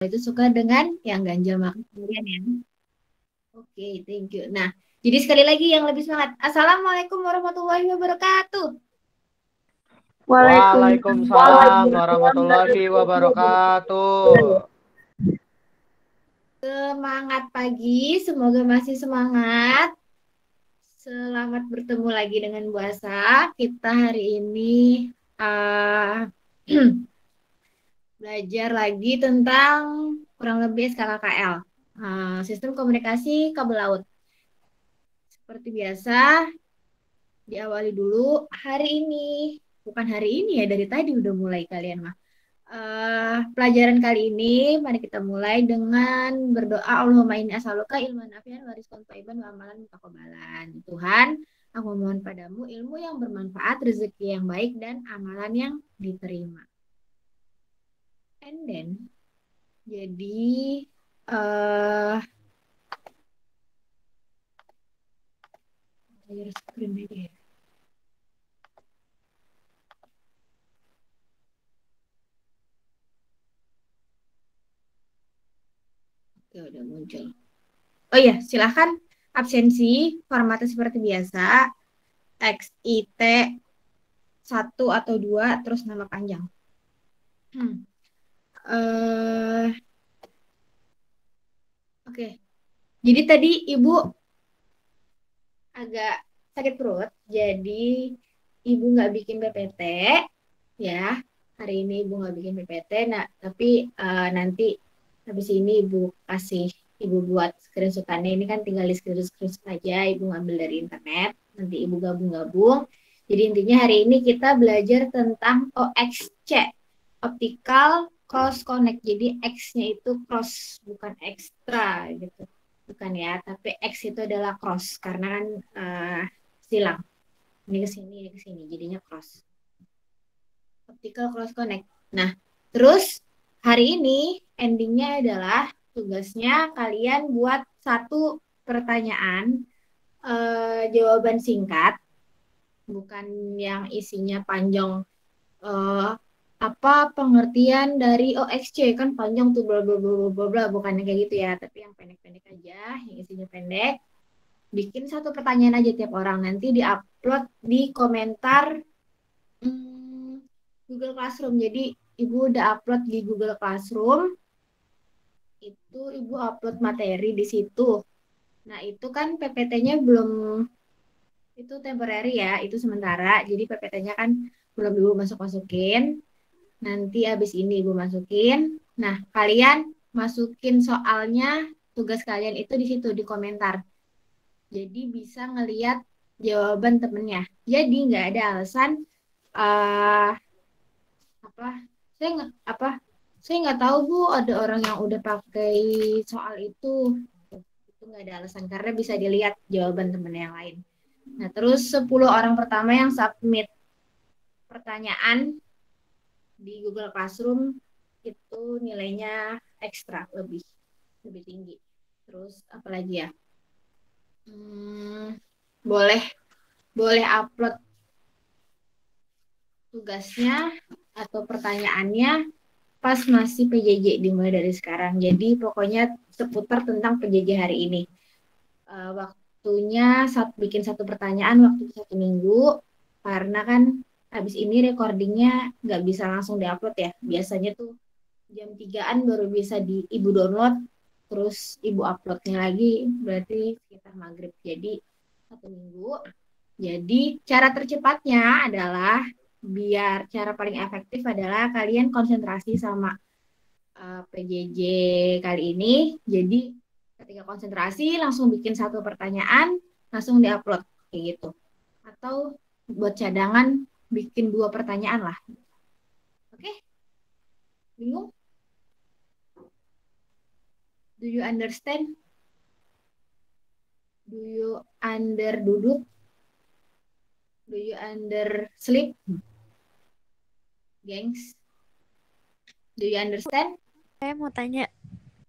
itu suka dengan yang ganjil makan kalian ya. Oke, thank you. Nah, jadi sekali lagi yang lebih semangat. Assalamualaikum warahmatullahi wabarakatuh. Waalaikumsalam warahmatullahi wabarakatuh. Semangat pagi, semoga masih semangat. Selamat bertemu lagi dengan Bu Asa. Kita hari ini uh, belajar lagi tentang kurang lebih SKKKL, Sistem Komunikasi Kabel Laut. Seperti biasa, diawali dulu hari ini. Bukan hari ini ya, dari tadi udah mulai kalian mah. Pelajaran kali ini, mari kita mulai dengan berdoa. Allahumma inni as'aluka ilman nafi'an wa rizqan thayyiban wa amalan mutaqabbalan. Tuhan, aku mohon padamu ilmu yang bermanfaat, rezeki yang baik, dan amalan yang diterima. And then, jadi uh, screen aja ya. Oke, udah muncul. Oh iya, silahkan absensi formatnya seperti biasa. X, I, T, 1 atau 2, terus nama panjang. Eh, Oke, jadi tadi Ibu agak sakit perut, jadi Ibu nggak bikin PPT, ya. Hari ini Ibu nggak bikin PPT, nah, tapi nanti habis ini Ibu buat screenshotannya. Ini kan tinggal di screenshot aja, Ibu ngambil dari internet, nanti Ibu gabung-gabung. Jadi intinya hari ini kita belajar tentang OXC, Optical Cross Connect. Jadi X-nya itu cross, bukan ekstra gitu. Bukan ya, tapi X itu adalah cross karena kan silang. Ini ke sini, ini ke sini, jadinya cross. Optical Cross Connect. Nah, terus hari ini endingnya adalah tugasnya kalian buat satu pertanyaan jawaban singkat, bukan yang isinya panjang. eh, Apa pengertian dari OXC, kan panjang tuh bla bla bla bla bla, bukannya kayak gitu ya, tapi yang pendek-pendek aja, yang isinya pendek. Bikin satu pertanyaan aja tiap orang, nanti diupload di komentar Google Classroom. Jadi Ibu udah upload di Google Classroom, itu Ibu upload materi di situ. Nah, itu kan PPT-nya belum, itu temporary ya, itu sementara. Jadi PPT-nya kan belum Ibu masuk-masukin. Nanti habis ini Ibu masukin. Nah, kalian masukin soalnya, tugas kalian itu di situ, di komentar. Jadi bisa ngeliat jawaban temennya. Jadi nggak ada alasan uh, apa saya nggak apa saya nggak tahu Bu, ada orang yang udah pakai soal itu nggak ada alasan karena bisa dilihat jawaban temen yang lain. Nah, terus 10 orang pertama yang submit pertanyaan di Google Classroom itu nilainya ekstra, lebih lebih tinggi. Terus apalagi ya, boleh boleh upload tugasnya atau pertanyaannya pas masih PJJ, dimulai dari sekarang. Jadi pokoknya seputar tentang PJJ hari ini. Waktunya bikin satu pertanyaan, waktu 1 minggu, karena kan habis ini recordingnya nggak bisa langsung diupload ya. Biasanya tuh jam 3-an baru bisa Ibu download, terus Ibu uploadnya lagi, berarti sekitar maghrib. Jadi 1 minggu. Jadi cara tercepatnya adalah, biar cara paling efektif adalah kalian konsentrasi sama PJJ kali ini. Jadi ketika konsentrasi langsung bikin satu pertanyaan, langsung diupload kayak gitu. Atau buat cadangan bikin 2 pertanyaan lah. Oke? Bingung? Do you understand? Do you under duduk? Do you under sleep? Gengs? Do you understand? Saya mau tanya,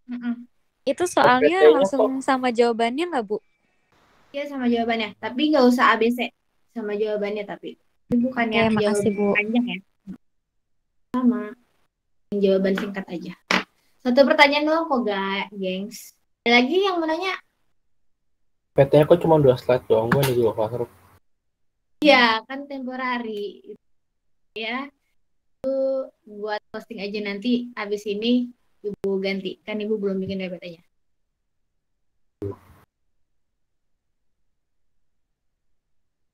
Mm-mm. itu soalnya PPT-nya langsung kok sama jawabannya nggak, Bu? Ya, sama jawabannya. Tapi nggak usah ABC. Sama jawabannya tapi. Ini bukan Oke, yang makasih, jawaban Bu. panjang ya. Sama. Yang jawaban singkat aja. Satu pertanyaan doang kok, gak, gengs. Ada lagi yang mau nanya? PT-nya kok cuma 2 slide doang, gue nih juga Classroom. Iya, kan temporary. Ya, buat posting aja nanti. Habis ini Ibu ganti. Kan Ibu belum bikin PPT-nya.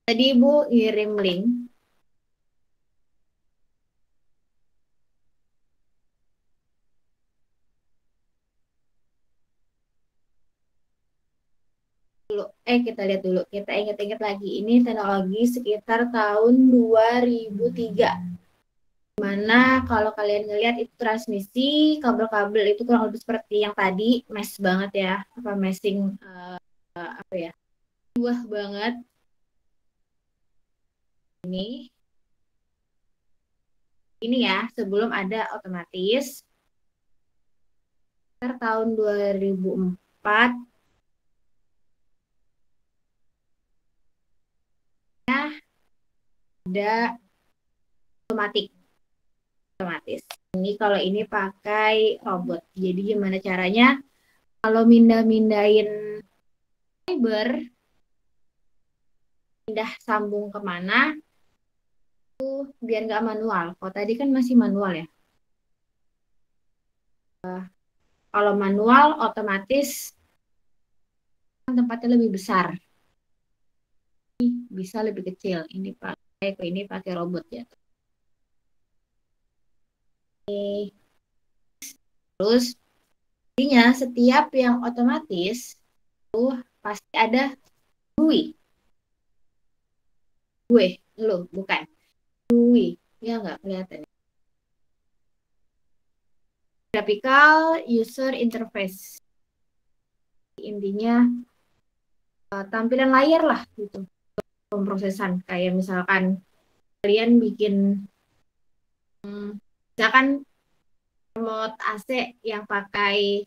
Tadi Ibu ngirim link. Dulu. Kita lihat dulu. Kita ingat-ingat lagi. Ini teknologi sekitar tahun 2003. Mana kalau kalian ngelihat itu transmisi kabel-kabel itu kurang lebih seperti yang tadi, mesh banget ya, apa meshing apa ya, wah banget ini ya, sebelum ada otomatis tahun 2004 ya, ada otomatis. Ini kalau ini pakai robot. Jadi gimana caranya? Kalau mindahin fiber, pindah sambung kemana? Biar nggak manual. Kalau tadi kan masih manual ya. Kalau manual otomatis tempatnya lebih besar, bisa lebih kecil. Ini pakai robot ya. Terus intinya setiap yang otomatis pasti ada GUI. Lo bukan GUI, ya nggak kelihatan. Graphical User Interface. Intinya tampilan layar lah gitu. Pemrosesan kayak misalkan kalian bikin misalkan remote AC yang pakai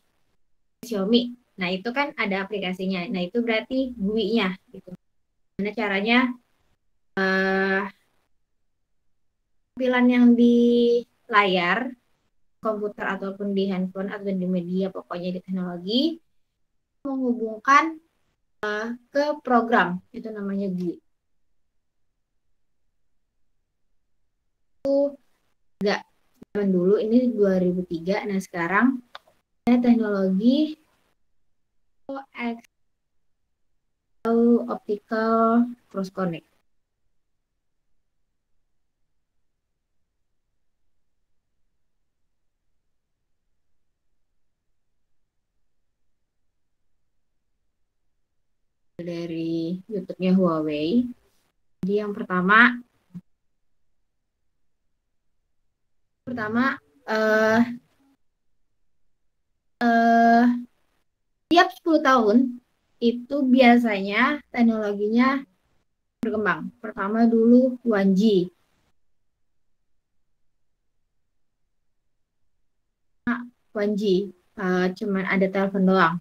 Xiaomi. Nah, itu kan ada aplikasinya. Nah, itu berarti GUI-nya gitu. Gimana caranya tampilan yang di layar komputer ataupun di handphone atau di media, pokoknya di teknologi, menghubungkan ke program, itu namanya GUI. Itu enggak zaman dulu, ini 2003. Nah, sekarang ada teknologi optical cross connect. Dari YouTube-nya Huawei. Jadi yang pertama tiap 10 tahun itu biasanya teknologinya berkembang. Pertama dulu 1G. Cuman ada telepon doang.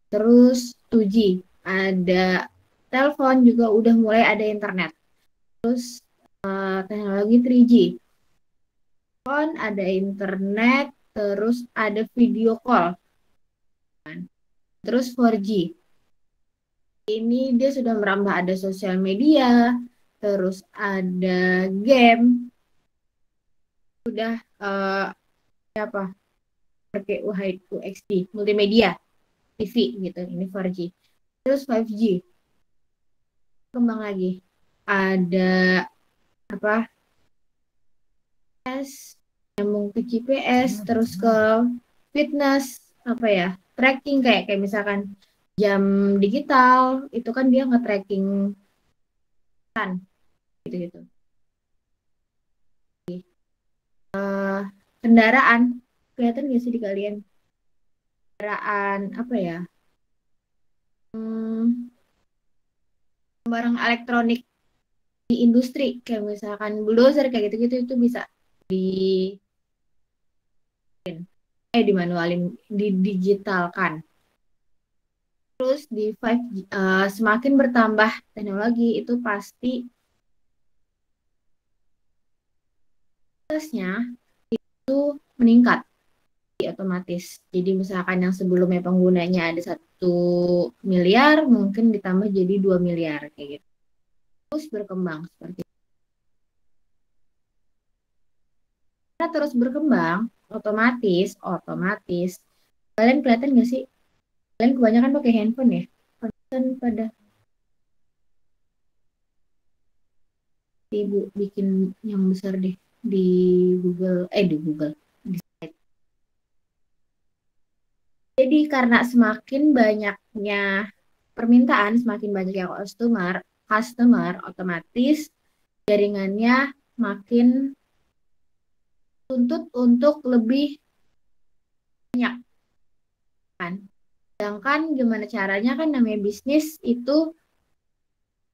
Terus 2G, ada telepon juga udah mulai ada internet. Terus teknologi 3G, ada internet, terus ada video call. Terus 4G. Ini dia sudah merambah, ada sosial media, terus ada game, sudah apa? Pakai UHD, multimedia, TV gitu. Ini 4G. Terus 5G. Kembang lagi. Ada apa? Nyambung ke GPS, terus ke fitness, apa ya? Tracking kayak misalkan jam digital, itu kan dia nge-tracking kan gitu-gitu. Kendaraan, kelihatan nggak sih di kalian? Kendaraan apa ya? Barang elektronik di industri, kayak misalkan bulldozer kayak gitu-gitu, itu bisa dimanualin, didigitalkan. Terus di 5G, semakin bertambah teknologi itu pasti itu meningkat. otomatis. Jadi misalkan yang sebelumnya penggunanya ada 1 miliar, mungkin ditambah jadi 2 miliar kayak gitu. Terus berkembang seperti itu. Karena terus berkembang, otomatis. Kalian kelihatan nggak sih? Kalian kebanyakan pakai handphone ya? Kan pada ibu bikin yang besar deh di Google, di Google. Jadi karena semakin banyaknya permintaan, semakin banyak yang customer otomatis jaringannya makin tuntut untuk lebih banyak kan. Sedangkan gimana caranya kan namanya bisnis itu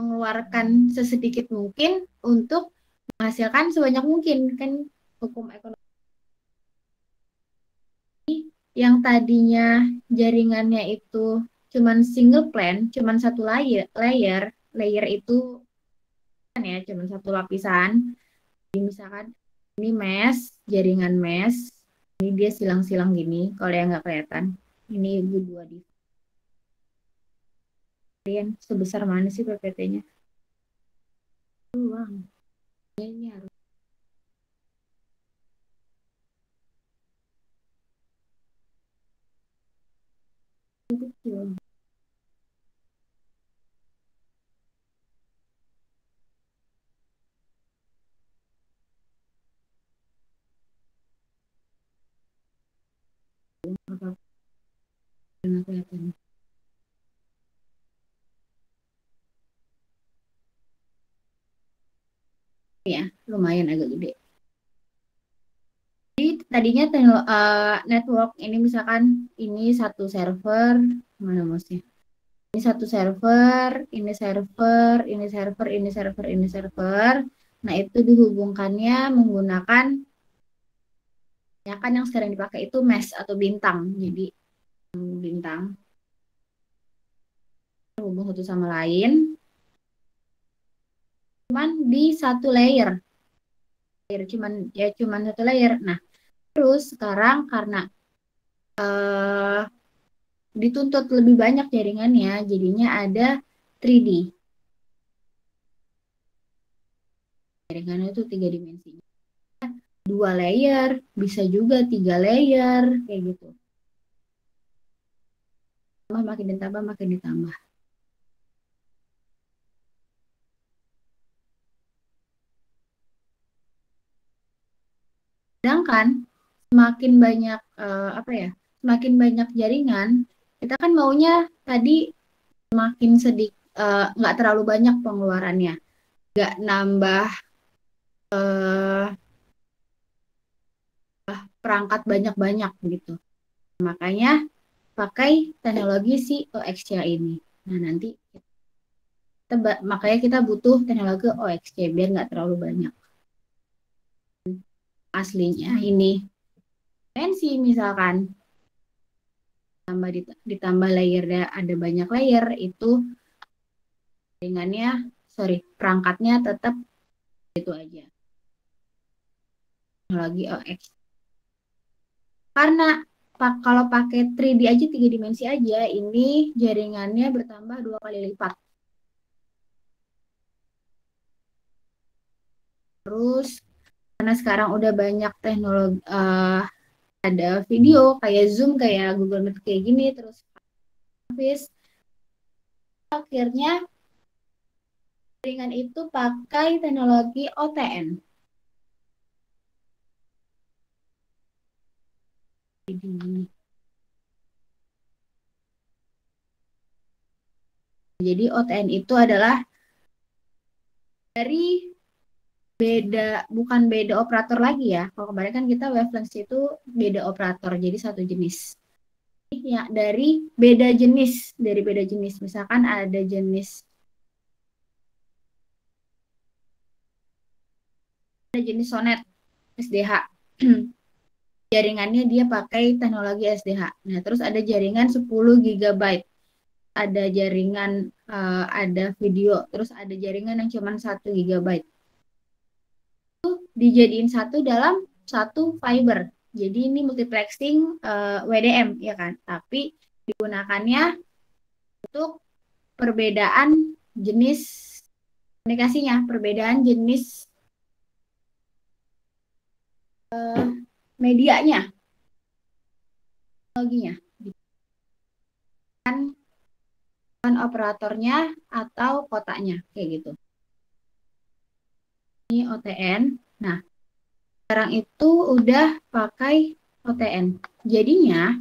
mengeluarkan sesedikit mungkin untuk menghasilkan sebanyak mungkin kan hukum ekonomi. Yang tadinya jaringannya itu cuman single plan, cuman satu layer itu kan ya cuman satu lapisan. Jadi misalkan ini jaringan mesh, ini dia silang-silang gini, kalau yang nggak kelihatan, ini ibu 2 di kalian sebesar mana sih PPT-nya? Uang. Ini harus kecil. Nggak kelihatan. Ya, lumayan agak gede. Jadi tadinya network ini misalkan ini satu server, mana maksudnya? Ini satu server, ini server, ini server, ini server, ini server. Nah, itu dihubungkannya menggunakan ya kan yang sekarang dipakai itu mesh atau bintang. Jadi bintang terhubung satu sama lain. Cuman di satu layer. Cuman satu layer. Nah, terus sekarang karena dituntut lebih banyak jaringannya, jadinya ada 3D. Jaringannya itu 3 dimensinya. 2 layer, bisa juga 3 layer, kayak gitu. Makin ditambah, makin ditambah. Sedangkan semakin banyak semakin banyak jaringan, kita kan maunya tadi semakin sedikit, nggak terlalu banyak pengeluarannya, nggak nambah perangkat banyak-banyak gitu. Makanya pakai teknologi si OXC ini. Nah nanti makanya kita butuh teknologi OXC biar nggak terlalu banyak. Aslinya ini dimensi misalkan ditambah layer, ada banyak layer itu jaringannya perangkatnya tetap itu aja, teknologi OX. Karena kalau pakai 3D aja 3 dimensi aja, ini jaringannya bertambah 2 kali lipat. Terus karena sekarang udah banyak teknologi, ada video kayak Zoom, kayak Google Meet kayak gini, terus Office, akhirnya jaringan itu pakai teknologi OTN. Jadi OTN itu adalah dari bukan beda operator lagi ya. Kalau kemarin kan kita wavelength itu beda operator, jadi satu jenis. Ya, dari beda jenis. Misalkan ada jenis Sonet SDH. Jaringannya dia pakai teknologi SDH. Nah, terus ada jaringan 10 GB. Ada jaringan ada video, terus ada jaringan yang cuma 1 GB. Itu dijadiin satu dalam satu fiber. Jadi ini multiplexing WDM ya kan, tapi digunakannya untuk perbedaan jenis komunikasinya, perbedaan jenis medianya, teknologinya, kan operatornya atau kotanya kayak gitu. Ini OTN. Nah, sekarang itu udah pakai OTN. Jadinya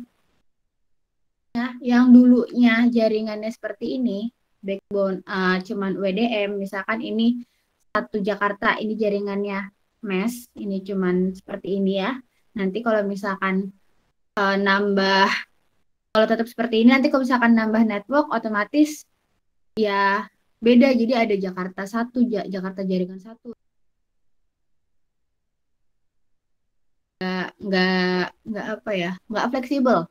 ya, yang dulunya jaringannya seperti ini, backbone cuman WDM, misalkan ini satu Jakarta, ini jaringannya mesh, ini cuman seperti ini ya. Nanti kalau misalkan nambah, kalau tetap seperti ini, nanti kalau misalkan nambah network, otomatis ya beda. Jadi ada Jakarta satu, Jakarta jaringan satu. Nggak apa ya, nggak fleksibel.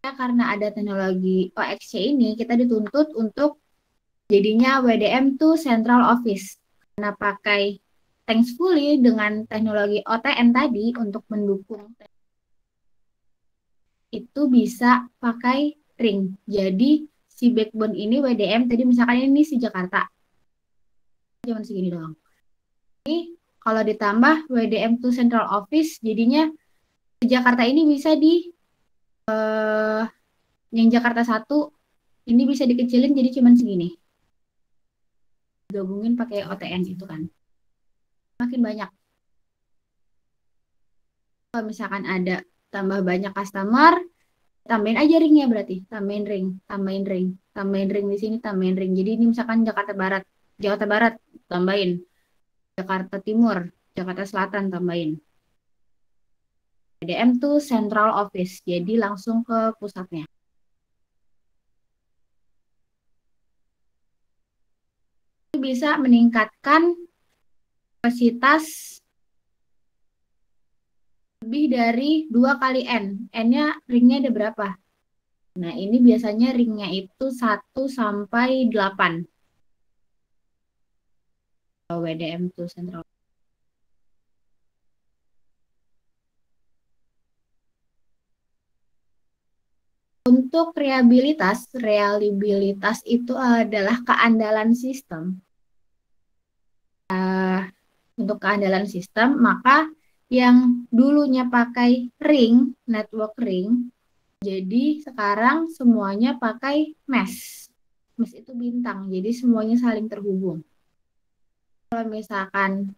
Karena ada teknologi OXC ini, kita dituntut untuk jadinya WDM tuh Central Office. Karena pakai thankfully dengan teknologi OTN tadi untuk mendukung itu bisa pakai ring. Jadi si backbone ini WDM tadi misalkan ini si Jakarta. Cuma segini doang. Ini kalau ditambah WDM tuh Central Office jadinya si Jakarta ini bisa di yang Jakarta satu ini bisa dikecilin jadi cuman segini. Gabungin pakai OTN itu kan. Makin banyak. Kalau misalkan ada tambah banyak customer, tambahin aja ringnya berarti. Tambahin ring, tambahin ring, tambahin ring di sini, tambahin ring. Jadi ini misalkan Jakarta Barat tambahin. Jakarta Timur, Jakarta Selatan tambahin. PDM tuh Central Office, jadi langsung ke pusatnya. Bisa meningkatkan kapasitas lebih dari 2 kali N. N-nya ringnya ada berapa? Nah, ini biasanya ringnya itu 1 sampai 8. WDM tuh Central. Untuk reliabilitas itu adalah keandalan sistem. Untuk keandalan sistem, maka yang dulunya pakai ring, network ring, jadi sekarang semuanya pakai mesh. Mesh itu bintang, jadi semuanya saling terhubung. Kalau misalkan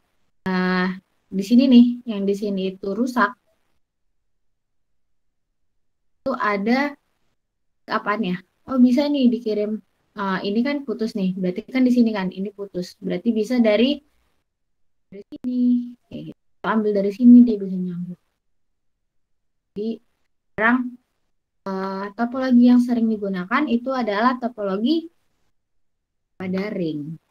di sini nih, yang di sini itu rusak, itu ada apanya? Oh bisa nih dikirim, ini kan putus nih, berarti kan di sini kan, ini putus. Berarti bisa dari sini, kayak gitu. Ambil dari sini dia bisa nyambung. Jadi sekarang topologi yang sering digunakan itu adalah topologi pada ring.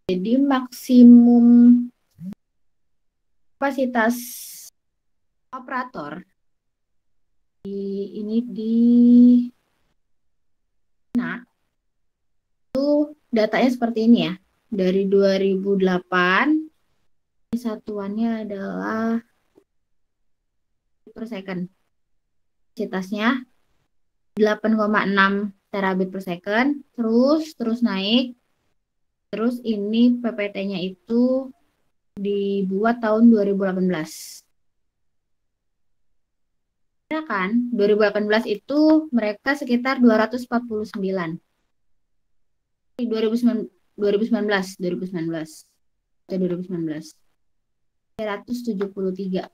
Jadi maksimum kapasitas operator ini di itu datanya seperti ini ya. Dari 2008 satuannya adalah per second. Kapasitasnya 8,6 terabit per second, terus naik. Terus ini PPT-nya itu dibuat tahun 2018. Ya kan, 2018 itu mereka sekitar 249. 2019 atau 2019 373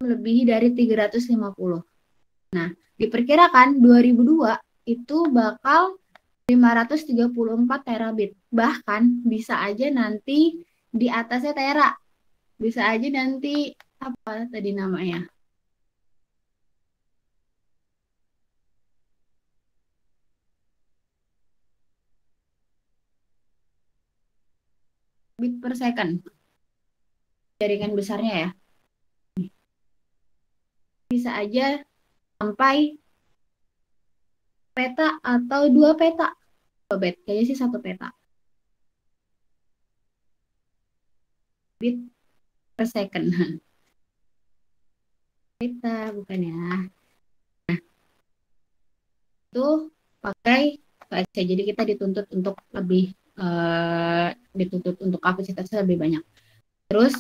lebih dari 350. Nah, diperkirakan 2002 itu bakal 534 terabit. Bahkan bisa aja nanti di atasnya tera. Bisa aja nanti apa tadi namanya? Bit per second. Jaringan besarnya ya. Bisa aja sampai peta atau 2 peta. 2 bit, kayaknya sih 1 peta. Bit per second. Peta bukan ya. Itu pakai VXC. Jadi kita dituntut untuk lebih dituntut untuk kapasitasnya lebih banyak. Terus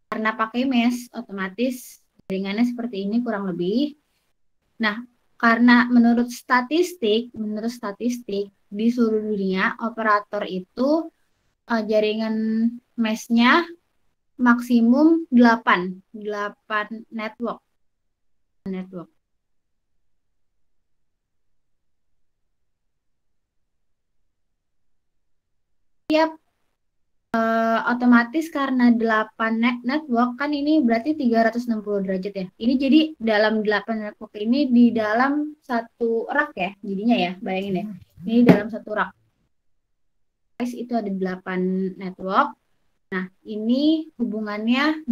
karena pakai mesh otomatis jaringannya seperti ini kurang lebih. Nah, karena menurut statistik di seluruh dunia operator itu jaringan mesh-nya maksimum 8 network. Tiap otomatis karena 8 network kan ini berarti 360 derajat ya. Ini jadi dalam 8 network ini di dalam satu rak ya. Jadinya ya, bayangin ya. Ini dalam satu rak. Itu ada 8 network. Nah, ini hubungannya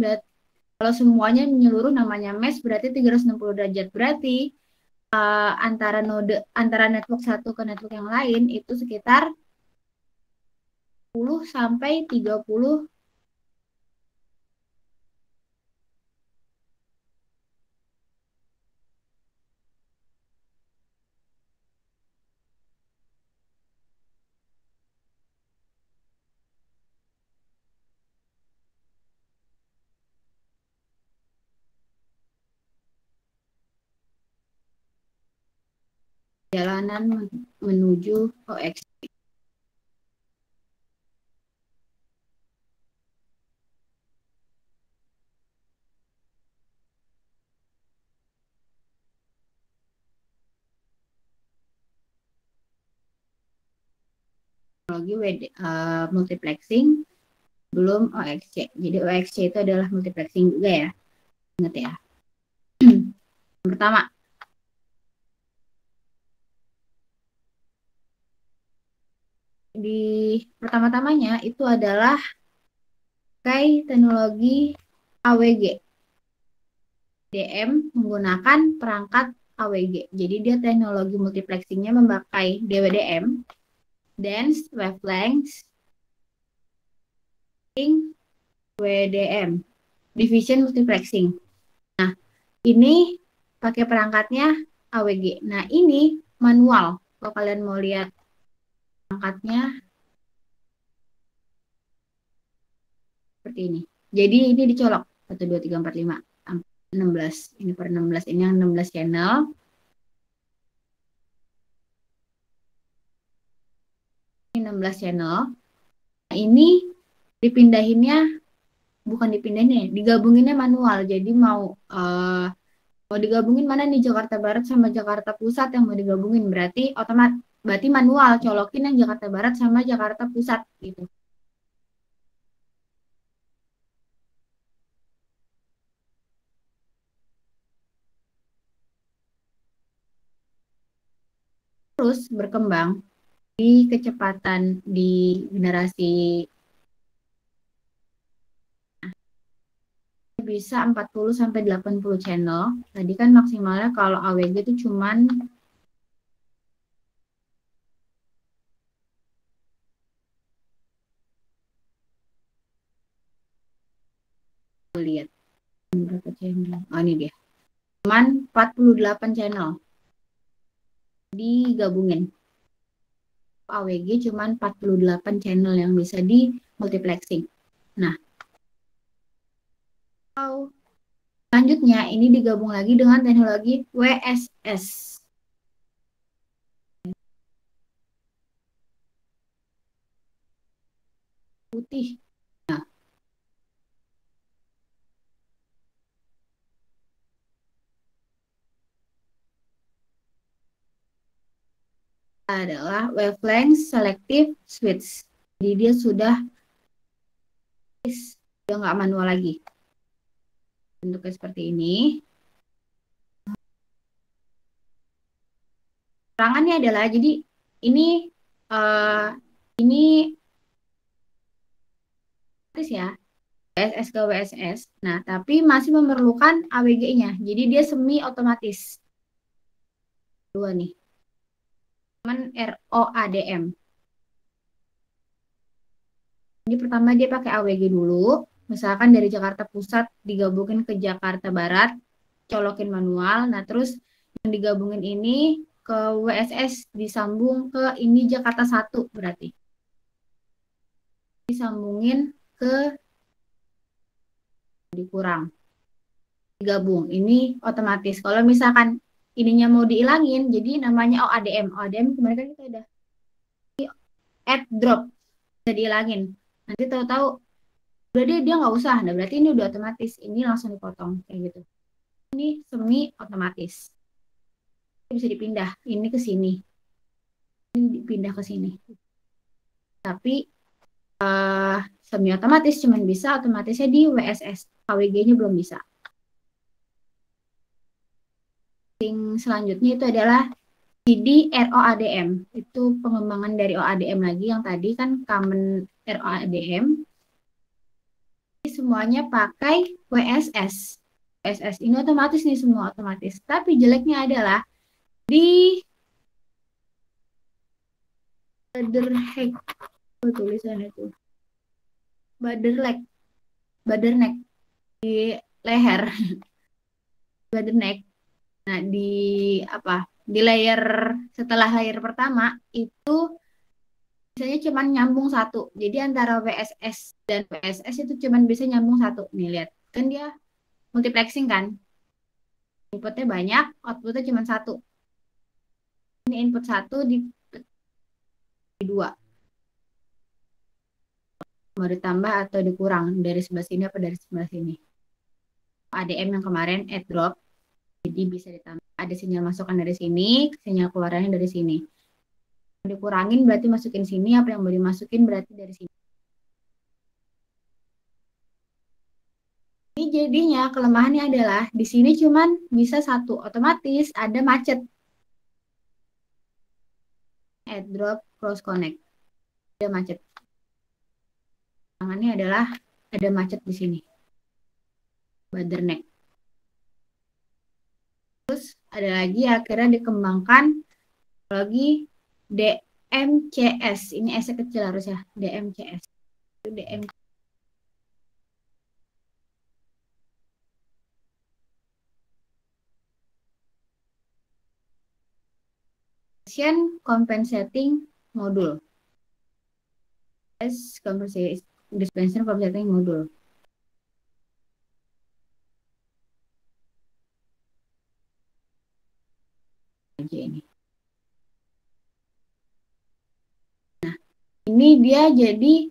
kalau semuanya menyeluruh namanya mesh berarti 360 derajat. Berarti antara network satu ke network yang lain itu sekitar 10 sampai 30 jalanan menuju OX. Teknologi multiplexing belum OXC. Jadi OXC itu adalah multiplexing juga ya. Ingat ya. Yang pertama, di pertama-tamanya itu adalah pakai teknologi AWG. DM menggunakan perangkat AWG. Jadi dia teknologi multiplexingnya memakai DWDM, Dense Wavelength WDM, Division Multiplexing. Nah, ini pakai perangkatnya AWG. Nah, ini manual. Kalau kalian mau lihat perangkatnya seperti ini. Jadi ini dicolok 1 2 3 4 5 16. Ini per 16. Ini yang 16 channel. Ini 16 channel. Nah, ini dipindahinnya bukan dipindahinnya, digabunginnya manual. Jadi mau digabungin mana nih Jakarta Barat sama Jakarta Pusat yang mau digabungin berarti manual colokin yang Jakarta Barat sama Jakarta Pusat gitu. Terus berkembang di kecepatan di generasi bisa 40 sampai 80 channel. Tadi kan maksimalnya kalau AWG itu cuman lihat berapa channel. Oh, ini dia. Cuman 48 channel digabungin. AWG cuman 48 channel yang bisa di multiplexing. Nah, selanjutnya ini digabung lagi dengan teknologi WSS. Putih. Nah, adalah wavelength selective switch. Jadi dia sudah nggak manual lagi. Bentuknya seperti ini. Terangannya adalah jadi ini ya WSS ke WSS. Nah, tapi masih memerlukan AWG-nya. Jadi dia semi otomatis. Dua nih. ROADM. Ini pertama dia pakai AWG dulu. Misalkan dari Jakarta Pusat digabungin ke Jakarta Barat, colokin manual. Nah, terus yang digabungin ini ke WSS disambung ke ini Jakarta 1 berarti. Disambungin ke dikurang. Digabung. Ini otomatis. Kalau misalkan ininya mau dihilangin, jadi namanya OADM. OADM kemarin kan kita udah add drop. Bisa dihilangin. Nanti tahu-tahu udah dia nggak usah. Nah, berarti ini udah otomatis. Ini langsung dipotong kayak gitu. Ini semi otomatis. Bisa dipindah. Ini ke sini. Ini dipindah ke sini. Tapi semi otomatis cuman bisa otomatisnya di WSS. KWG-nya belum bisa. Selanjutnya itu adalah CD ROADM. Itu pengembangan dari OADM lagi yang tadi kan common ROADM. Semuanya pakai WSS. WSS ini otomatis nih, semua otomatis. Tapi jeleknya adalah di Baderneck tulisannya itu. Baderneck di leher. Baderneck. Nah, di layer setelah layer pertama itu biasanya cuma nyambung satu. Jadi antara WSS dan WSS itu cuma bisa nyambung satu. Nih lihat, kan dia multiplexing kan. Inputnya banyak, outputnya cuma satu. Ini input satu di dua. Mau ditambah atau dikurang dari sebelah sini apa dari sebelah sini. ADM yang kemarin add drop. Jadi bisa ditambah. Ada sinyal masukan dari sini, sinyal keluarannya dari sini. Dikurangin berarti masukin sini, apa yang mau dimasukin berarti dari sini. Ini jadinya kelemahannya adalah di sini cuman bisa satu, otomatis ada macet. Add drop cross connect. Ada macet. Tangannya adalah ada macet di sini. Bottleneck. Terus ada lagi akhirnya dikembangkan lagi DMCS. Ini S kecil harus ya, DMCS. Itu DM compensating module. Dispenser compensating module. Aja ini. Nah, ini dia jadi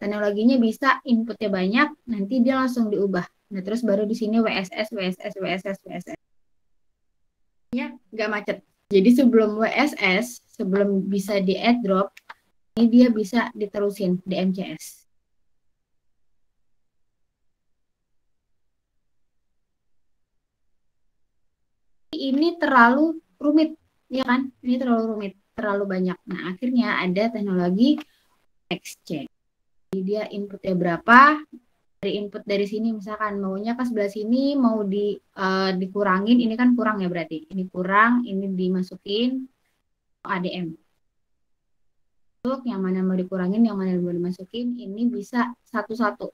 teknologinya bisa inputnya banyak, nanti dia langsung diubah. Nah, terus baru di sini WSS, WSS, WSS, WSS. Ya, nggak macet. Jadi sebelum WSS, sebelum bisa di add drop, ini dia bisa diterusin di MCS. Ini terlalu rumit, ya kan? Ini terlalu rumit, terlalu banyak. Nah, akhirnya ada teknologi exchange. Jadi dia inputnya berapa, dari input dari sini misalkan maunya ke sebelah sini mau dikurangin, ini kan kurang ya berarti. Ini kurang, ini dimasukin ADM. Untuk yang mana mau dikurangin, yang mana mau dimasukin, ini bisa satu-satu.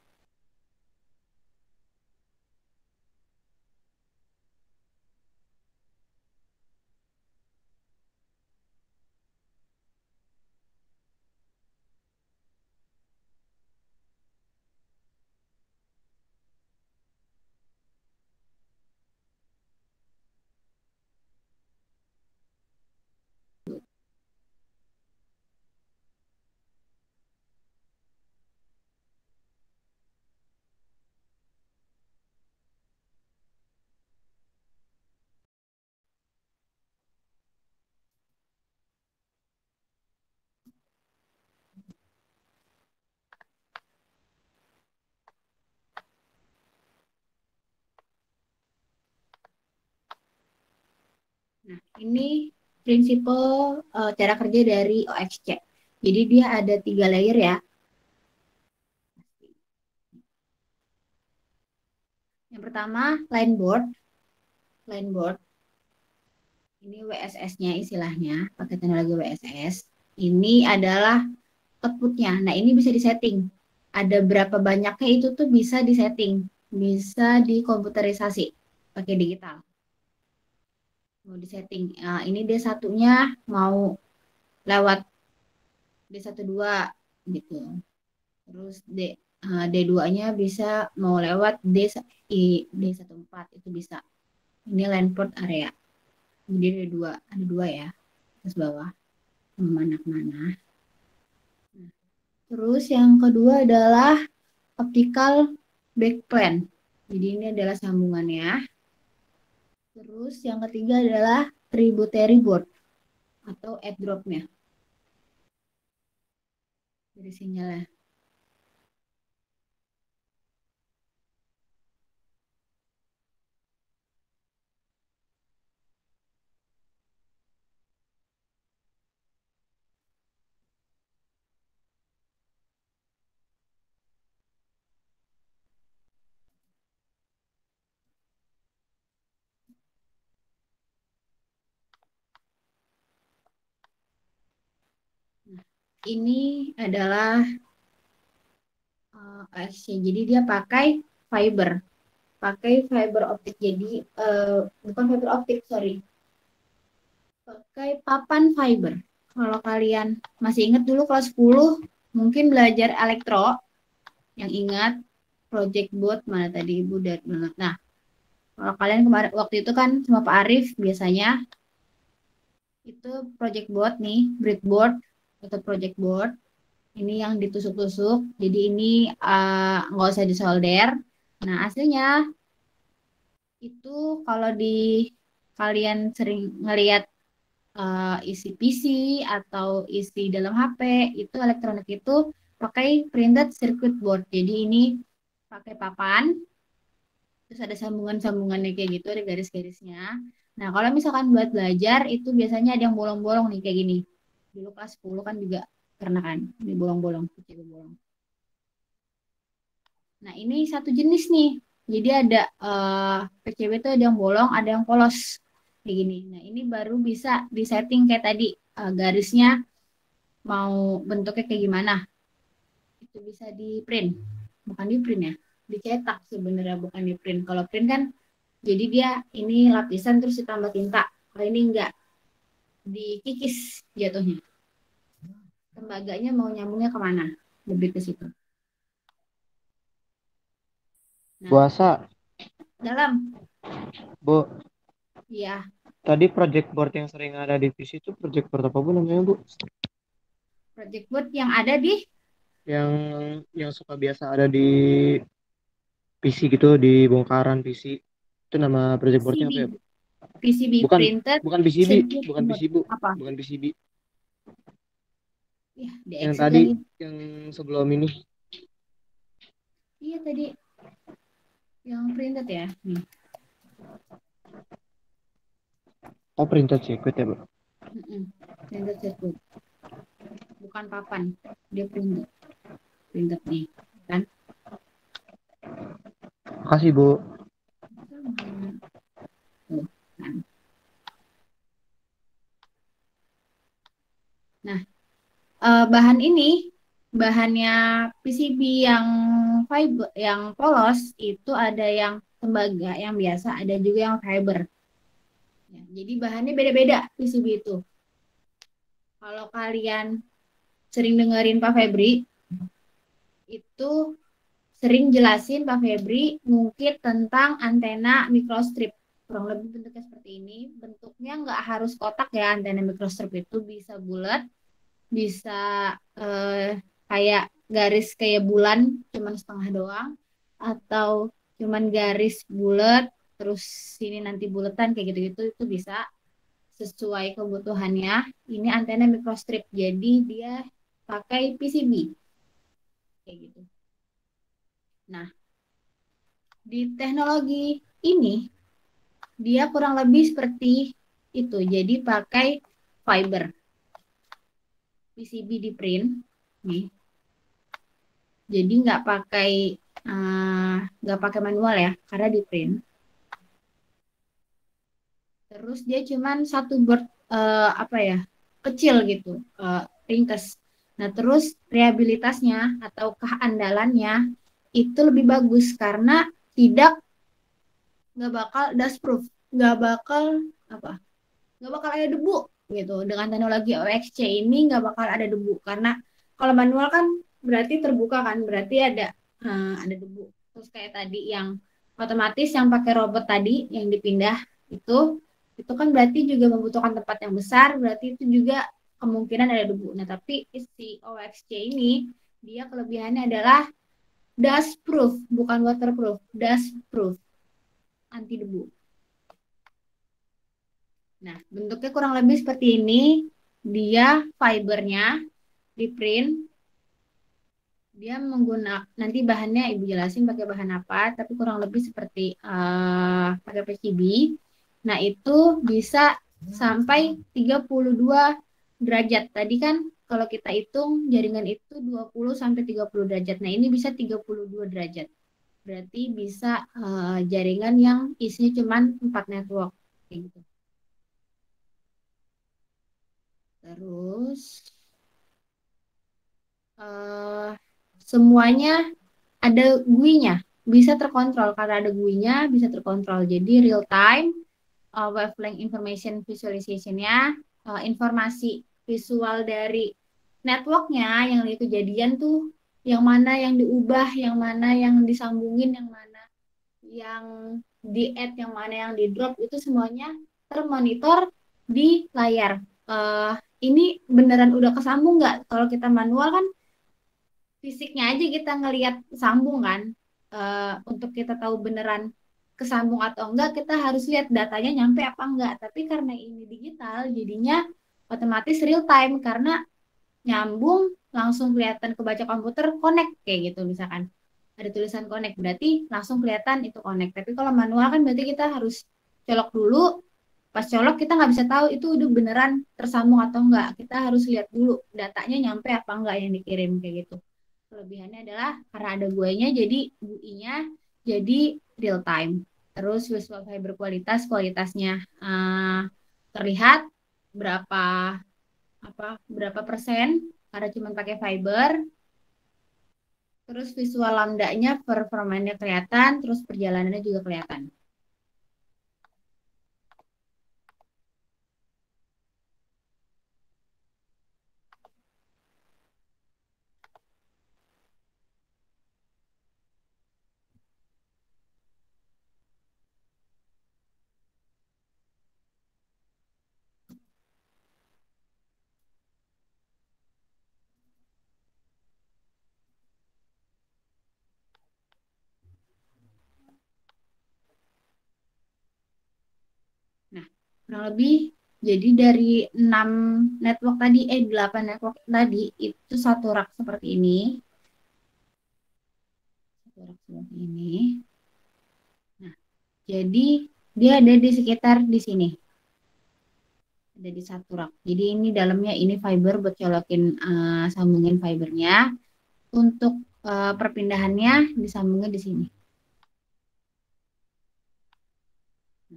Nah, ini prinsipal cara kerja dari OXC. Jadi dia ada 3 layer ya. Yang pertama line board. Line board ini WSS-nya istilahnya, pakai teknologi WSS. Ini adalah outputnya. Nah, ini bisa disetting. Ada berapa banyaknya itu tuh bisa disetting, bisa dikomputerisasi pakai digital. Mau disetting. Ini D satunya mau lewat D12 gitu. Terus D2-nya bisa mau lewat D14 itu bisa. Ini line port area. Jadi ada dua ya, atas bawah, mana-mana. Terus yang kedua adalah optical backplane. Jadi ini adalah sambungannya. Terus yang ketiga adalah tributary board atau airdrop-nya dari sinyalnya. Nah, ini adalah ASC. Jadi dia pakai fiber optik. Jadi bukan fiber optik, sorry, pakai papan fiber. Kalau kalian masih ingat dulu kelas 10 mungkin belajar elektro, yang ingat project board mana tadi Ibu dan nah, kalau kalian kemarin waktu itu kan sama Pak Arif biasanya itu project board nih, breadboard atau project board. Ini yang ditusuk-tusuk. Jadi ini nggak usah disolder. Nah, aslinya itu kalau di kalian sering ngelihat isi PC atau isi dalam HP, itu elektronik itu pakai printed circuit board. Jadi ini pakai papan, terus ada sambungan-sambungannya kayak gitu, ada garis-garisnya. Nah, kalau misalkan buat belajar, itu biasanya ada yang bolong-bolong nih, kayak gini. Dulu kelas 10 kan juga pernah kan, ini bolong-bolong, PCB bolong. Nah, ini satu jenis nih. Jadi ada PCB itu ada yang bolong, ada yang polos. Kayak gini. Nah, ini baru bisa disetting kayak tadi, garisnya mau bentuknya kayak gimana. Itu bisa di print. Bukan di print ya, dicetak sebenarnya, bukan di print. Kalau print kan jadi dia ini lapisan terus ditambah tinta. Kalau ini enggak, dikikis jatuhnya. Tembaganya mau nyambungnya kemana? Lebih ke situ. Nah, Puasa, dalam, Bu. ya, Tadi project board yang sering ada di PC itu project board apa Bu namanya, Bu? project board yang ada di Yang suka biasa ada di PC gitu, di bongkaran PC. Itu nama project boardnya PCB. apa ya, Bu? PCB Bukan, printed bukan PCB, circuit bukan board. PC, Bu. Apa? Bukan PCB. Ya, di Yang Excel tadi, lagi. yang sebelum ini. Iya tadi yang printed ya. Nih. Oh, printed circuit ya, Bu? Printed circuit. Bukan papan, dia printed. Printed nih, kan? Makasih, Bu. Sama. Tuh, kan. Nah, bahan ini, bahannya PCB yang fiber, yang polos itu ada yang tembaga, yang biasa, ada juga yang fiber. Ya, jadi bahannya beda-beda PCB itu. Kalau kalian sering dengerin Pak Febri, itu sering jelasin Pak Febri mungkin tentang antena microstrip. Kurang lebih bentuknya seperti ini. Bentuknya nggak harus kotak ya, antena microstrip itu bisa bulat, bisa kayak garis kayak bulan, cuman setengah doang, atau cuman garis bulat, terus sini nanti buletan kayak gitu-gitu, itu bisa sesuai kebutuhannya. Ini antena microstrip, jadi dia pakai PCB kayak gitu. Nah, di teknologi ini dia kurang lebih seperti itu. Jadi pakai fiber. PCB di print nih. Jadi nggak pakai manual ya, karena di print. Terus dia cuman satu board kecil gitu, ringkes. Nah terus reliabilitasnya atau keandalannya itu lebih bagus karena tidak nggak bakal dust proof, nggak bakal apa nggak bakal ada debu gitu. Dengan teknologi OXC ini nggak bakal ada debu, karena kalau manual kan berarti terbuka kan, berarti ada debu. Terus kayak tadi yang otomatis yang pakai robot tadi yang dipindah itu itu kan berarti juga membutuhkan tempat yang besar, berarti itu juga kemungkinan ada debu. Nah tapi si OXC ini dia kelebihannya adalah dust proof, bukan waterproof, dust proof, anti debu. Nah, bentuknya kurang lebih seperti ini. Dia fibernya di print. Dia menggunakan, nanti bahannya Ibu jelasin pakai bahan apa, tapi kurang lebih seperti pakai PCB. Nah, itu bisa sampai 32 derajat. Tadi kan kalau kita hitung jaringan itu 20 sampai 30 derajat. Nah, ini bisa 32 derajat. Berarti bisa jaringan yang isinya cuma 4 network. Kayak gitu. Terus semuanya ada GUI-nya, bisa terkontrol. Karena ada GUI-nya bisa terkontrol. Jadi real time wavelength information visualization-nya, informasi visual dari networknya yang lagi kejadian tuh, yang mana yang diubah, yang mana yang disambungin, yang mana yang di-add, yang mana yang di-drop, itu semuanya termonitor di layar. Ini beneran udah kesambung nggak? Kalau kita manual kan fisiknya aja kita ngelihat sambung kan. Untuk kita tahu beneran kesambung atau enggak, kita harus lihat datanya nyampe apa enggak. Tapi karena ini digital, jadinya otomatis real time, karena nyambung langsung kelihatan kebaca komputer connect kayak gitu. Misalkan ada tulisan connect, berarti langsung kelihatan itu connect. Tapi kalau manual kan berarti kita harus colok dulu. Pas colok kita nggak bisa tahu itu udah beneran tersambung atau enggak. Kita harus lihat dulu datanya nyampe apa enggak yang dikirim kayak gitu. Kelebihannya adalah karena ada GUI-nya, jadi GUI-nya jadi real time. Terus visual fiber kualitasnya terlihat berapa persen karena cuma pakai fiber. Terus visual lambdanya performanya kelihatan, terus perjalanannya juga kelihatan. Nah, kurang lebih jadi dari 6 network tadi, 8 network tadi, itu satu rak seperti ini. Satu rak seperti ini. Nah, jadi dia ada di sekitar di sini. Ada di satu rak. Jadi ini dalamnya ini fiber buat colokin sambungin fibernya. Untuk perpindahannya disambungin di sini.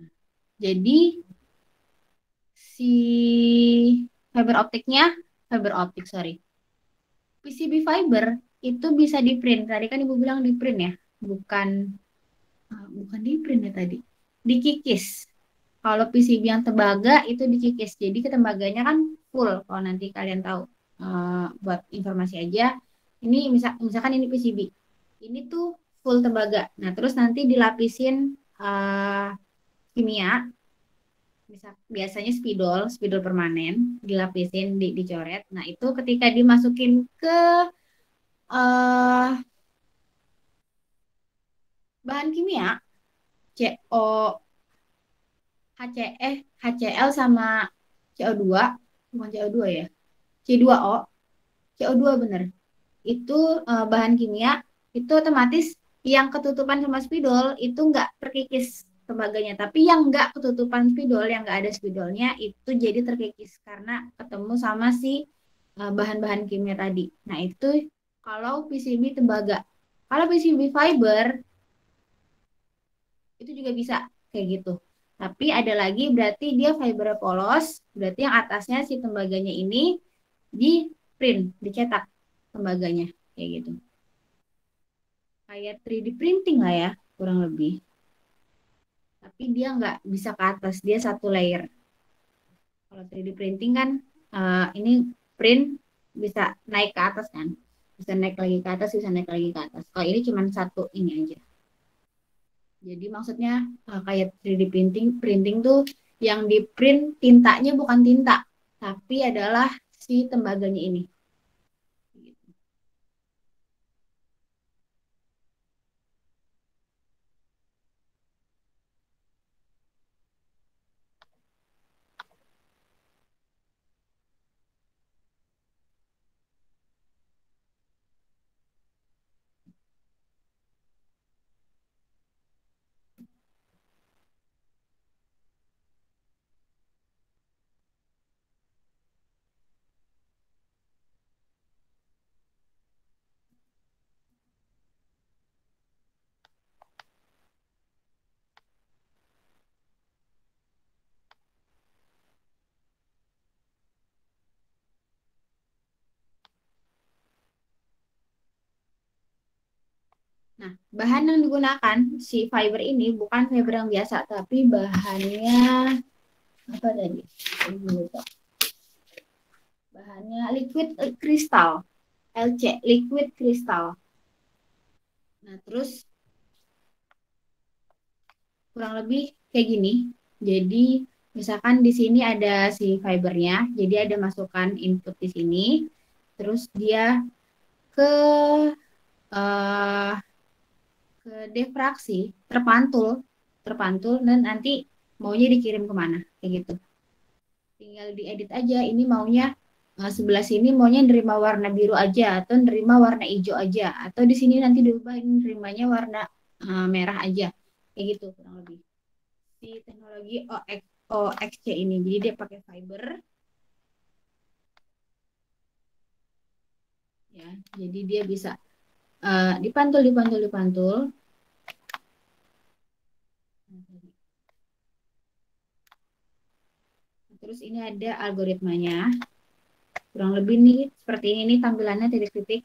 Nah, jadi si fiber optik, PCB fiber itu bisa di print. Tadi kan Ibu bilang di print ya, bukan di print ya tadi, dikikis. Kalau PCB yang tembaga itu dikikis, jadi ketembaganya kan full. Kalau nanti kalian tahu, buat informasi aja, ini misalkan ini PCB, ini tuh full tembaga. Nah terus nanti dilapisin kimia, biasanya spidol permanen, dilapisin, dicoret. Nah itu ketika dimasukin ke bahan kimia, CO, HCl sama CO2, bukan CO2 ya, C2O, CO2 bener. Itu bahan kimia, itu otomatis yang ketutupan sama spidol itu nggak terkikis tembaganya. Tapi yang nggak ketutupan spidol, yang nggak ada spidolnya itu jadi terkikis karena ketemu sama si bahan-bahan kimia tadi. Nah itu kalau PCB tembaga. Kalau PCB fiber itu juga bisa kayak gitu. Tapi ada lagi berarti dia fiber polos, berarti yang atasnya si tembaganya ini di print, dicetak tembaganya kayak gitu. Kayak 3D printing lah ya, kurang lebih. Tapi dia nggak bisa ke atas, dia satu layer. Kalau 3D printing kan ini print bisa naik ke atas kan, bisa naik lagi ke atas, bisa naik lagi ke atas. Kalau ini cuma satu ini aja. Jadi maksudnya kayak 3D printing tuh yang di print tintanya bukan tinta, tapi adalah si tembaganya ini. Nah, bahan yang digunakan si fiber ini bukan fiber yang biasa, tapi bahannya apa tadi? Bahannya liquid kristal, LC, liquid kristal. Nah, terus kurang lebih kayak gini. Jadi, misalkan di sini ada si fibernya, jadi ada masukan input di sini, terus dia ke uh, ke diffraksi, terpantul, terpantul, dan nanti maunya dikirim kemana, kayak gitu. Tinggal diedit aja, ini maunya sebelah sini maunya nerima warna biru aja, atau nerima warna hijau aja, atau di sini nanti diubah nerimanya warna merah aja, kayak gitu kurang lebih. Si teknologi OXC ini, jadi dia pakai fiber, ya, jadi dia bisa dipantul, dipantul, dipantul. Terus ini ada algoritmanya. Kurang lebih nih seperti ini nih tampilannya titik-titik.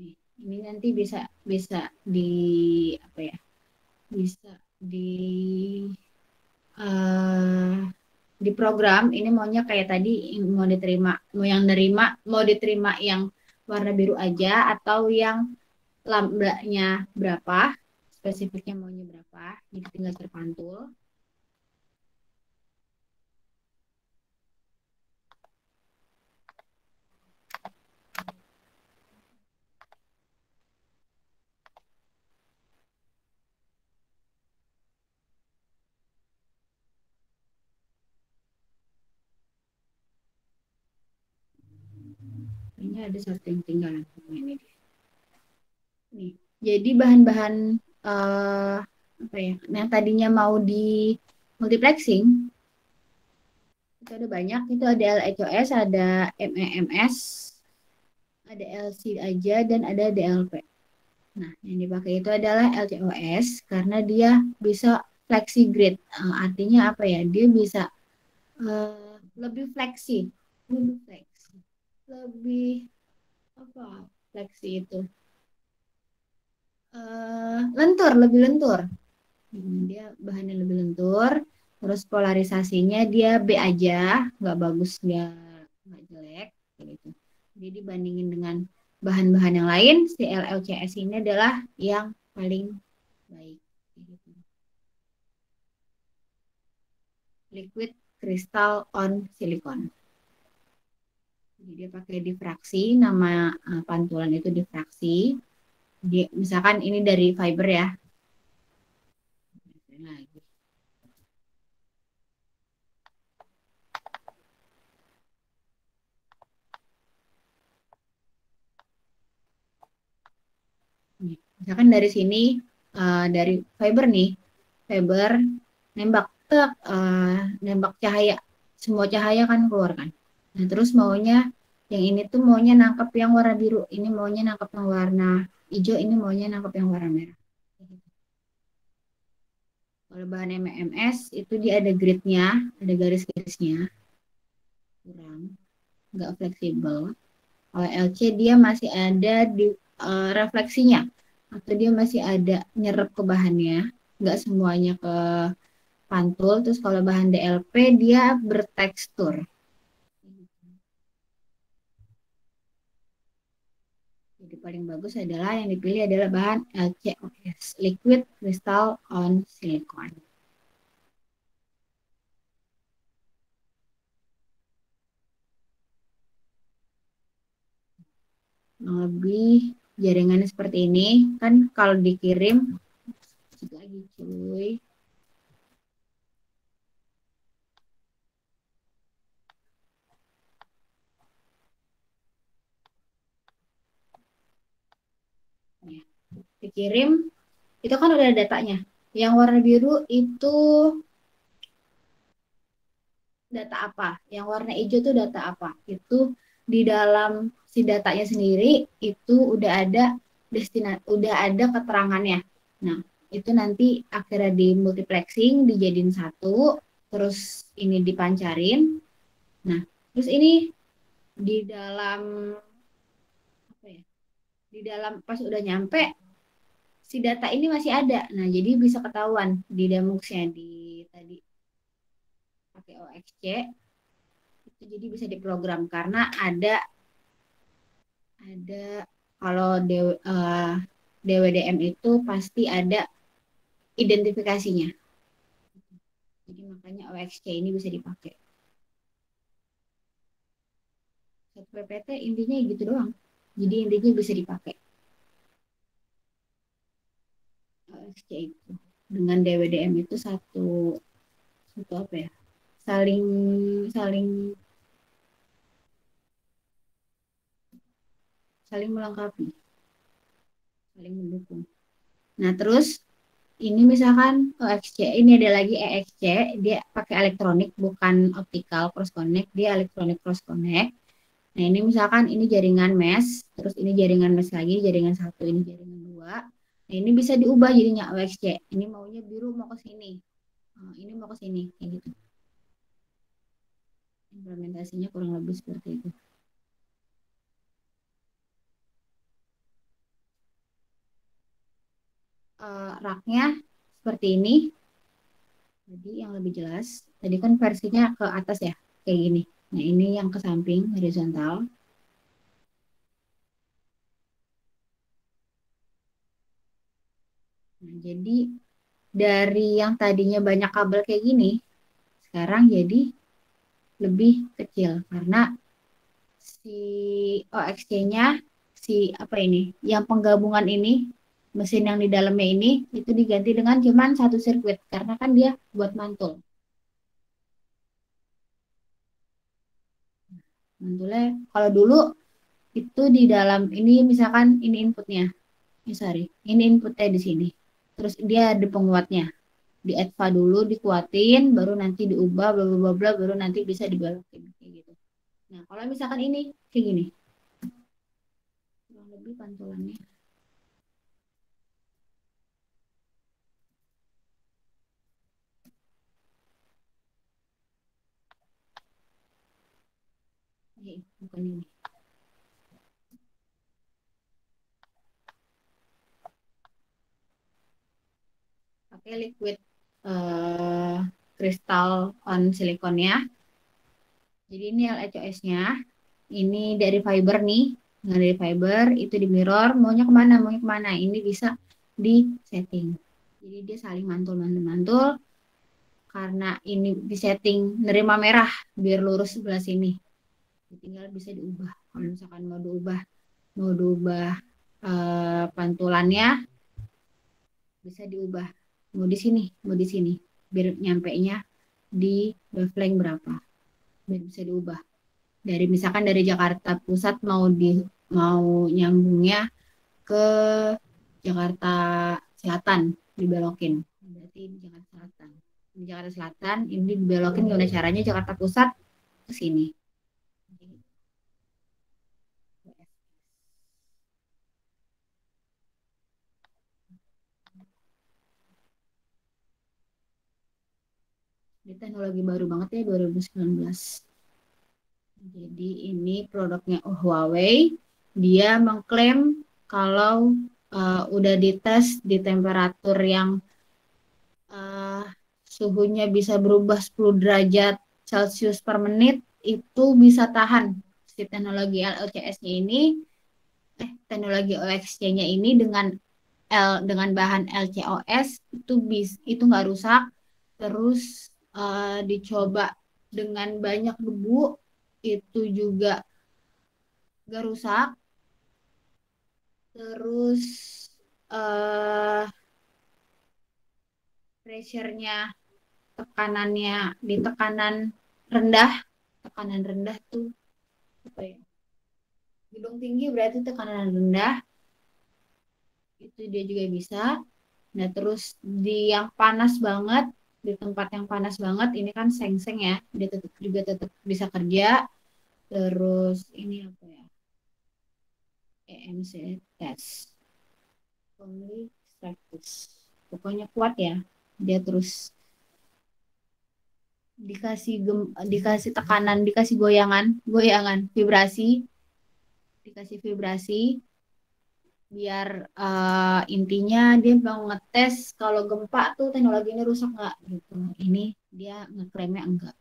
Nih, ini nanti bisa bisa di apa ya? Bisa uh, di program ini maunya kayak tadi mau diterima, mau yang nerima, mau diterima yang warna biru aja atau yang lambdanya berapa, spesifiknya maunya berapa, jadi tinggal terpantul. Ini ada setting tinggal ini. Nih, jadi bahan-bahan apa ya? Yang tadinya mau di multiplexing itu ada banyak. Itu ada LHOS, ada MEMS, ada LC aja, dan ada DLP. Nah, yang dipakai itu adalah LCOS karena dia bisa flexi grid. Artinya apa ya? Dia bisa lebih fleksi, lebih fleksi, lebih apa? Fleksi itu lentur, lebih lentur. Dia bahannya lebih lentur, terus polarisasinya dia B aja, nggak bagus, nggak jelek, gitu. Jadi dibandingin dengan bahan-bahan yang lain, si LLCS ini adalah yang paling baik. Gitu. Liquid Crystal on Silicon. Jadi dia pakai difraksi, nama pantulan itu difraksi. Jadi, misalkan ini dari fiber ya. Lagi. Misalkan dari sini dari fiber nih, fiber nembak nembak cahaya, semua cahaya kan keluar kan. Nah terus maunya yang ini tuh maunya nangkep yang warna biru, ini maunya nangkep yang warna hijau, ini maunya nangkep yang warna merah. Kalau bahan MMS itu dia ada gridnya, ada garis-garisnya, kurang, nggak fleksibel. Kalau LC dia masih ada di refleksinya, atau dia masih ada nyerap ke bahannya, nggak semuanya ke pantul. Terus kalau bahan DLP dia bertekstur. Jadi paling bagus adalah yang dipilih adalah bahan LCOS, Liquid Crystal on Silicon. Lebih jaringannya seperti ini kan, kalau dikirim lagi cuy. Ya, dikirim itu kan udah ada datanya. Yang warna biru itu data apa? Yang warna hijau itu data apa? Itu di dalam si datanya sendiri itu udah ada udah ada keterangannya. Nah, itu nanti akhirnya di multiplexing, dijadiin satu, terus ini dipancarin. Nah, terus ini di dalam apa ya? Di dalam pas udah nyampe si data ini masih ada. Nah, jadi bisa ketahuan di Damuxnya di tadi pakai OXC itu jadi bisa diprogram karena ada kalau DWDM itu pasti ada identifikasinya. Jadi makanya OXC ini bisa dipakai. Satu PPT intinya gitu doang. Jadi intinya bisa dipakai OXC itu. Dengan DWDM itu satu apa ya? Saling saling saling melengkapi, saling mendukung. Nah, terus ini misalkan OXC, ini ada lagi EXC, dia pakai elektronik bukan optical cross connect, dia elektronik cross connect. Nah, ini misalkan ini jaringan mesh, terus ini jaringan mesh lagi, jaringan satu, ini jaringan dua. Nah, ini bisa diubah jadinya OXC. Ini maunya biru mau ke sini. Ini mau ke sini kayak gitu. Implementasinya kurang lebih seperti itu. Raknya seperti ini. Jadi yang lebih jelas, tadi kan versinya ke atas ya, kayak gini. Nah, ini yang ke samping, horizontal. Nah, jadi dari yang tadinya banyak kabel kayak gini, sekarang jadi lebih kecil karena si OXC-nya, si apa ini, yang penggabungan ini, mesin yang di dalamnya ini, itu diganti dengan cuman satu sirkuit karena kan dia buat mantul. Mantulnya kalau dulu itu di dalam ini misalkan ini inputnya, sorry, ini inputnya di sini. Terus dia ada penguatnya, di adva dulu dikuatin, baru nanti diubah, bla bla bla, baru nanti bisa dibalikin kayak gitu. Nah, kalau misalkan ini kayak gini, kurang lebih pantulannya. Bukan ini. Pakai liquid kristal on silikonnya. Jadi ini LHOS-nya. Ini dari fiber nih. Nah, dari fiber itu di mirror. Maunya kemana? Maunya kemana? Ini bisa di setting. Jadi dia saling mantul. Karena ini di setting nerima merah biar lurus sebelah sini. Tinggal bisa diubah. Kalau misalkan mau diubah pantulannya bisa diubah. Mau di sini biar nyampe nya di wavelength berapa. Biar bisa diubah. Dari misalkan dari Jakarta Pusat mau nyambungnya ke Jakarta Selatan dibelokin. Berarti di Jakarta Selatan. Di Jakarta Selatan ini dibelokin gimana caranya Jakarta Pusat ke sini. Ini teknologi baru banget ya 2019. Jadi ini produknya Huawei. Dia mengklaim kalau udah dites di temperatur yang uh, suhunya bisa berubah 10 derajat Celcius per menit, itu bisa tahan si teknologi LLCS-nya ini, teknologi OXC-nya ini dengan bahan LCOS itu nggak rusak. Terus dicoba dengan banyak debu itu juga nggak rusak. Terus uh, pressure-nya, tekanannya di tekanan rendah tuh apa ya? Gedung tinggi berarti tekanan rendah itu dia juga bisa. Nah, terus di yang panas banget, di tempat yang panas banget, ini kan seng-seng ya, dia tetap bisa kerja. Terus ini apa ya? EMC test. Only practice. Pokoknya kuat ya. Dia terus dikasih tekanan, dikasih goyangan, dikasih vibrasi biar intinya dia mau ngetes kalau gempa tuh teknologinya rusak nggak gitu. Ini dia ngeklaimnya enggak.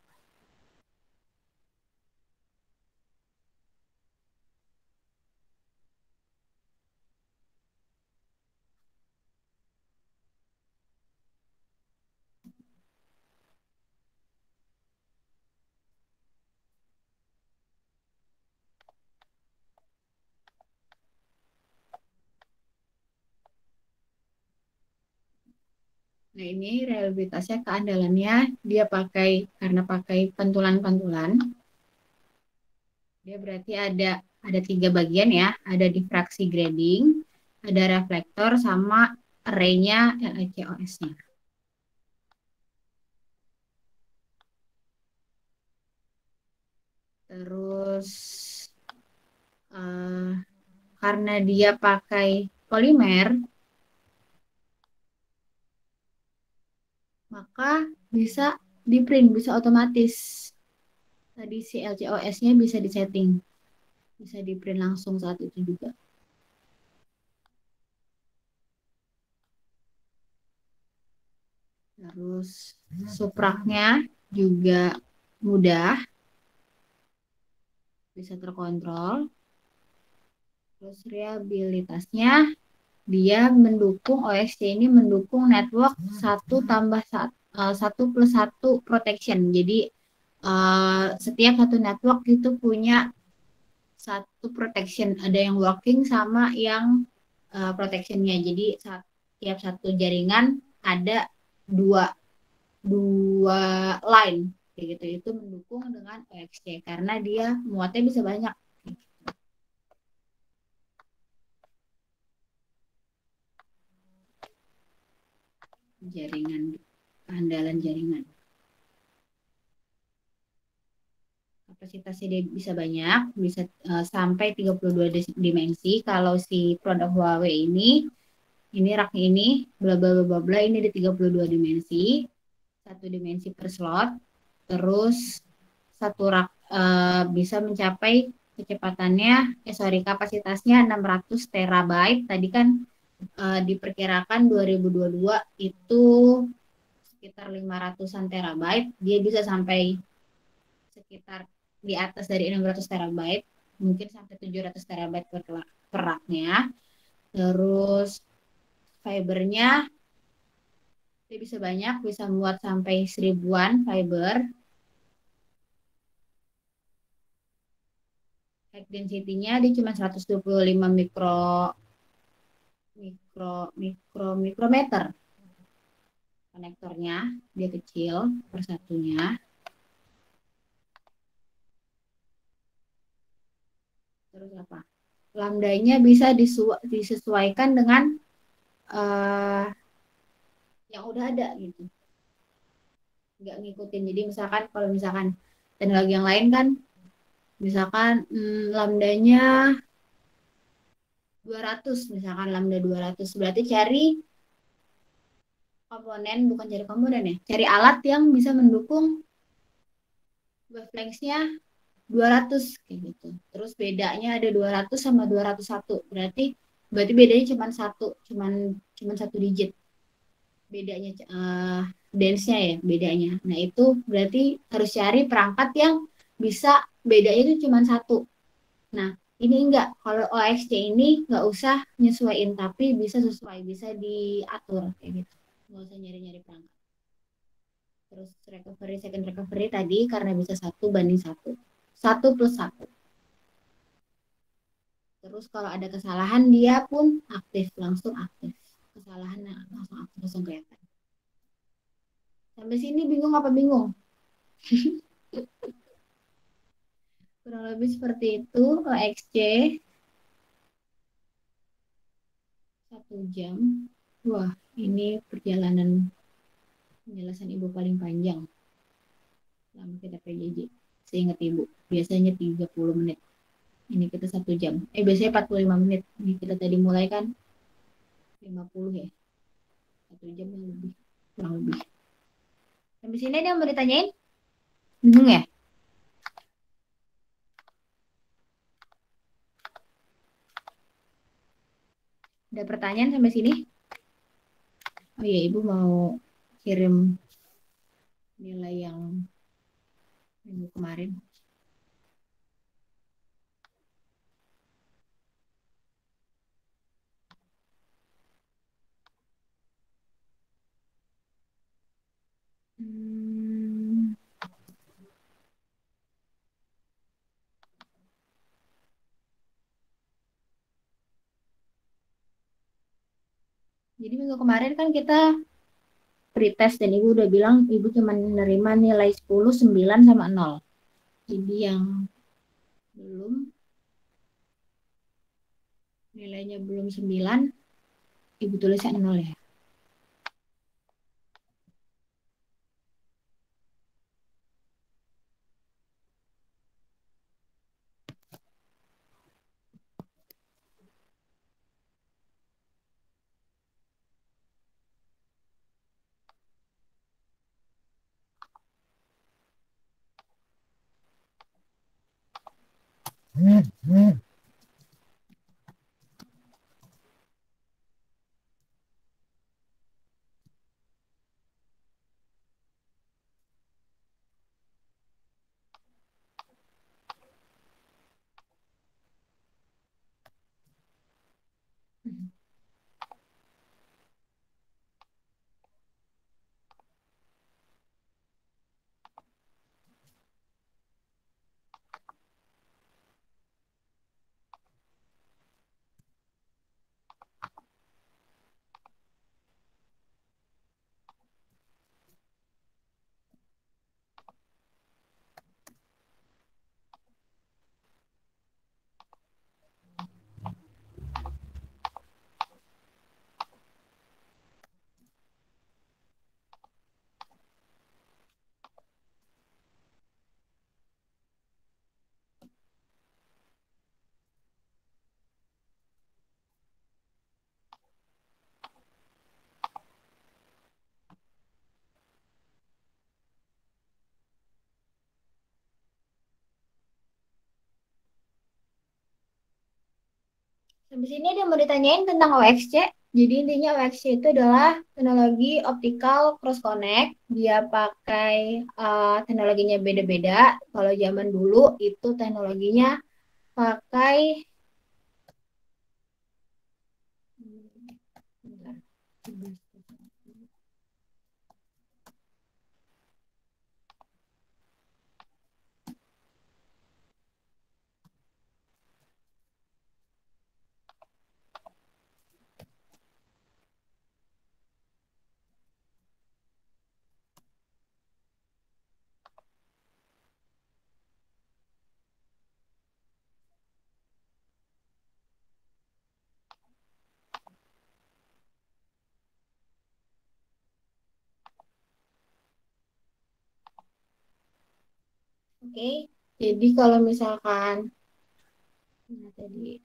Nah, ini reliabilitasnya, keandalannya dia karena pakai pantulan-pantulan. Dia berarti ada 3 bagian ya, ada diffraksi grading, ada reflektor sama array-nya LECOS-nya. Terus karena dia pakai polimer, maka bisa di print, bisa otomatis. Tadi si LCOS-nya bisa disetting, bisa di print langsung saat itu juga. Terus supraknya juga mudah, bisa terkontrol. Terus reliabilitasnya dia mendukung, OXC ini mendukung network 1+1 protection. Jadi setiap satu network itu punya satu protection, ada yang working sama yang protectionnya. Jadi setiap satu jaringan ada dua dua line kayak gitu. Itu mendukung dengan OXC karena dia muatnya bisa banyak. Jaringan, andalan jaringan. Kapasitasnya dia bisa banyak, bisa sampai 32 dimensi. Kalau si produk Huawei ini rak ini bla bla bla bla ini di 32 dimensi, 1 dimensi per slot. Terus satu rak bisa mencapai kecepatannya, kapasitasnya 600 terabyte. Tadi kan diperkirakan 2022 itu sekitar 500-an terabyte, dia bisa sampai sekitar di atas dari 600 terabyte, mungkin sampai 700 terabyte per raknya. Terus fibernya dia bisa banyak, bisa muat sampai 1000-an fiber. High density-nya dia cuma 125 mikrometer. Konektornya dia kecil persatunya. Terus apa? Lambdanya bisa disesuaikan dengan eh yang udah ada gitu, nggak ngikutin. Jadi misalkan kalau misalkan teknologi yang lain kan, misalkan lambdanya 200, misalkan lambda 200 berarti cari komponen, bukan cari komponen ya, cari alat yang bisa mendukung wavelength-nya 200 kayak gitu. Terus bedanya ada 200 sama 201. Berarti bedanya cuman satu digit. Bedanya dance-nya ya bedanya. Nah, itu berarti harus cari perangkat yang bisa bedanya itu cuman satu. Nah, ini enggak. Kalau OXC ini enggak usah nyesuaiin, tapi bisa sesuai, bisa diatur kayak gitu. Enggak usah nyari-nyari perangkat. Terus recovery, second recovery tadi karena bisa 1 banding 1. 1+1. Terus kalau ada kesalahan dia pun aktif, langsung aktif. Kesalahan langsung aktif, langsung kelihatan. Sampai sini bingung apa bingung? Kurang lebih seperti itu. OXC 1 jam. Wah, ini perjalanan penjelasan ibu paling panjang selama kita PJJ. Seingat ibu, biasanya 30 menit. Ini kita 1 jam. Biasanya 45 menit. Ini kita tadi mulai kan 50 ya. 1 jam yang lebih. Kurang lebih. Sampai sini ada yang mau ditanyain? Bingung ya? Ada pertanyaan sampai sini? Oh iya, ibu mau kirim nilai yang minggu kemarin. Hmm, jadi minggu kemarin kan kita pretest dan ibu udah bilang ibu cuma menerima nilai 10, 9, sama 0. Jadi yang belum nilainya belum 9, ibu tulisnya 0 ya. Sampai sini ada yang mau ditanyain tentang OXC. Jadi intinya OXC itu adalah teknologi optical cross connect. Dia pakai teknologinya beda-beda. Kalau zaman dulu itu teknologinya pakai bentar. Oke. Jadi kalau misalkan nah, tadi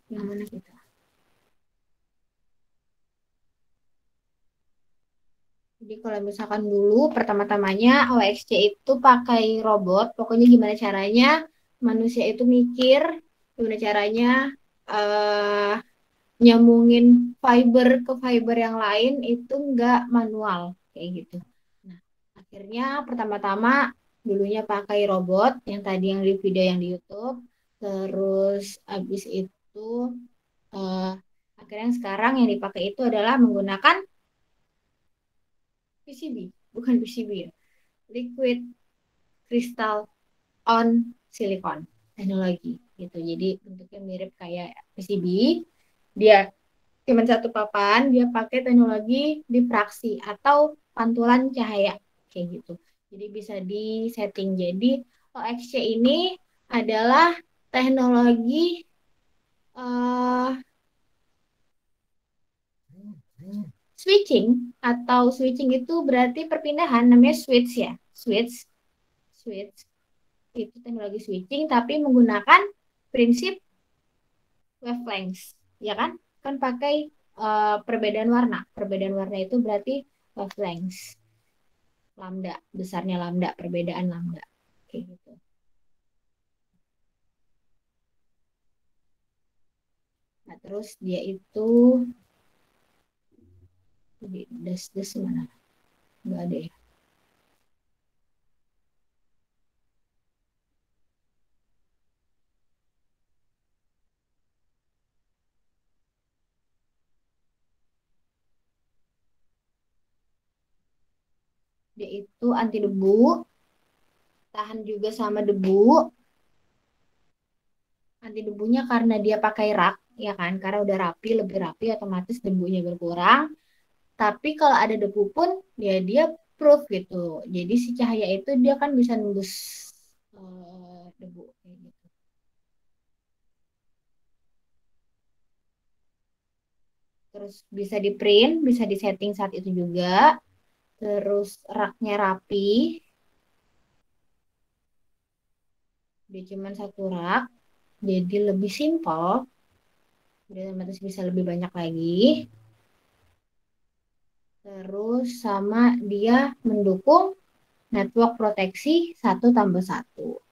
yang mana kita? Jadi kalau misalkan dulu pertama-tamanya OXC itu pakai robot, pokoknya gimana caranya manusia itu mikir, gimana caranya eh, nyambungin fiber ke fiber yang lain itu nggak manual kayak gitu. Nah, akhirnya pertama-tama dulunya pakai robot yang tadi yang di video yang di YouTube, terus abis itu eh, akhirnya yang sekarang yang dipakai itu adalah menggunakan PCB, bukan PCB ya, liquid crystal on silicon teknologi gitu. Jadi bentuknya mirip kayak PCB, dia cuma satu papan, dia pakai teknologi diffraksi atau pantulan cahaya kayak gitu. Jadi bisa di setting. Jadi OXC ini adalah teknologi eh, switching atau switching itu berarti perpindahan namanya switch ya. Switch itu teknologi switching tapi menggunakan prinsip wavelength, ya kan? Kan pakai perbedaan warna. Perbedaan warna itu berarti wavelength. Lambda, besarnya lambda, perbedaan lambda. Kayak gitu. Nah, terus dia itu di des mana? Enggak ada ya. Dia itu anti debu, tahan juga sama debu. Anti debunya karena dia pakai rak, ya kan? Karena udah rapi, lebih rapi, otomatis debunya berkurang. Tapi kalau ada debu pun dia proof gitu. Jadi si cahaya itu dia kan bisa nembus debu kayak gitu. Terus bisa di print, bisa di setting saat itu juga. Terus raknya rapi, dia cuma satu rak, jadi lebih simpel. Jadi otomatis bisa lebih banyak lagi. Terus sama dia mendukung network proteksi 1+1.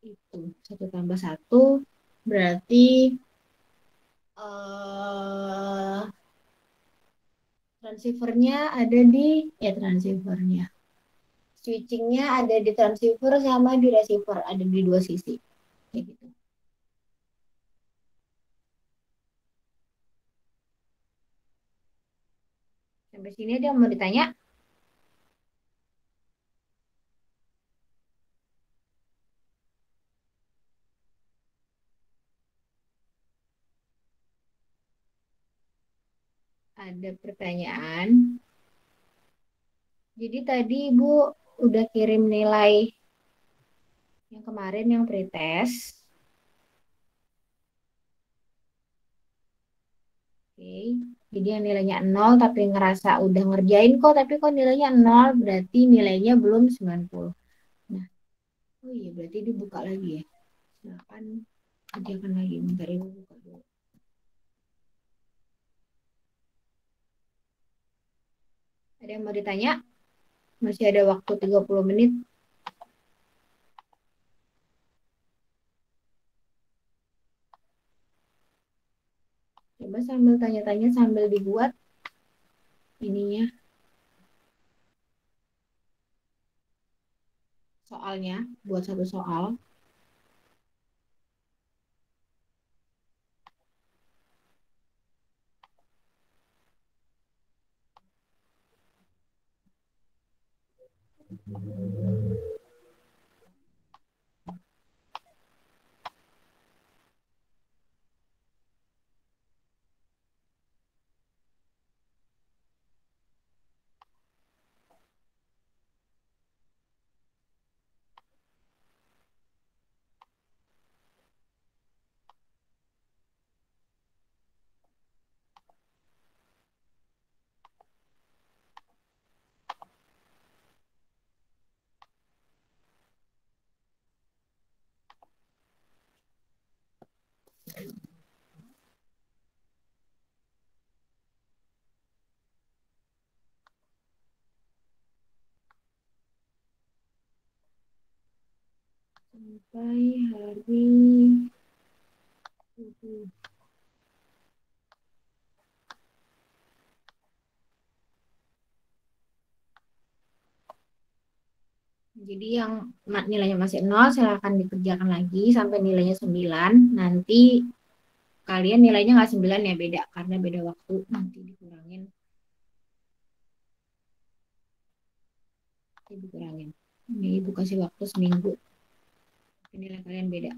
Itu 1+1 berarti eh transceivernya ada di ya transceivernya. Switchingnya ada di transceiver sama di receiver, ada di dua sisi. Kayak gitu. Sampai sini ada yang mau ditanya? Ada pertanyaan. Jadi tadi Ibu udah kirim nilai yang kemarin yang pretest. Oke. Jadi yang nilainya 0 tapi ngerasa udah ngerjain kok tapi kok nilainya 0 berarti nilainya belum 90. Nah, oh iya berarti dibuka lagi ya. Silakan kerjakan lagi. Bentar Ibu buka dulu. Ada yang mau ditanya? Masih ada waktu 30 menit. Coba sambil tanya-tanya sambil dibuat ininya soalnya, buat satu soal. sampai hari Jadi yang nilainya masih 0 silahkan dikerjakan lagi sampai nilainya 9. Nanti kalian nilainya nggak 9 ya, beda karena beda waktu. Nanti dikurangin. Ini ibu kasih waktu seminggu. Nilai kalian beda.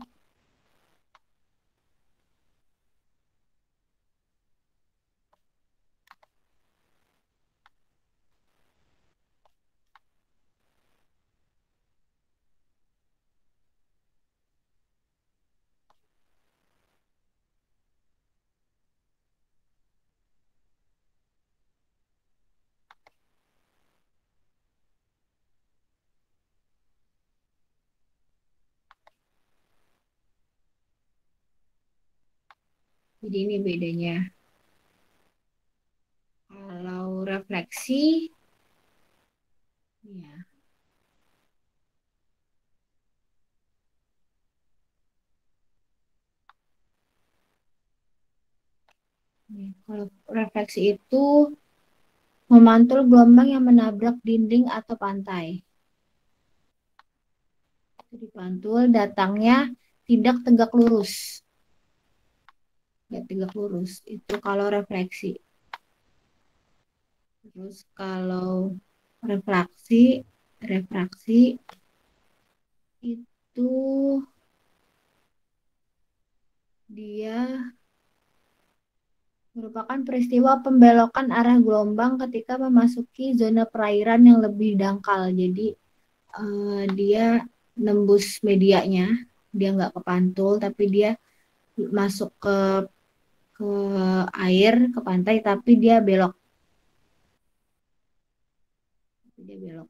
Jadi ini bedanya. Kalau refleksi, ya. Kalau refleksi itu memantul gelombang yang menabrak dinding atau pantai. Dipantul datangnya tidak tegak lurus. Ya, tegak lurus. Itu kalau refleksi. Terus kalau refraksi itu dia merupakan peristiwa pembelokan arah gelombang ketika memasuki zona perairan yang lebih dangkal. Jadi dia nembus medianya, dia nggak kepantul, tapi dia masuk ke air, ke pantai, tapi dia belok. Itu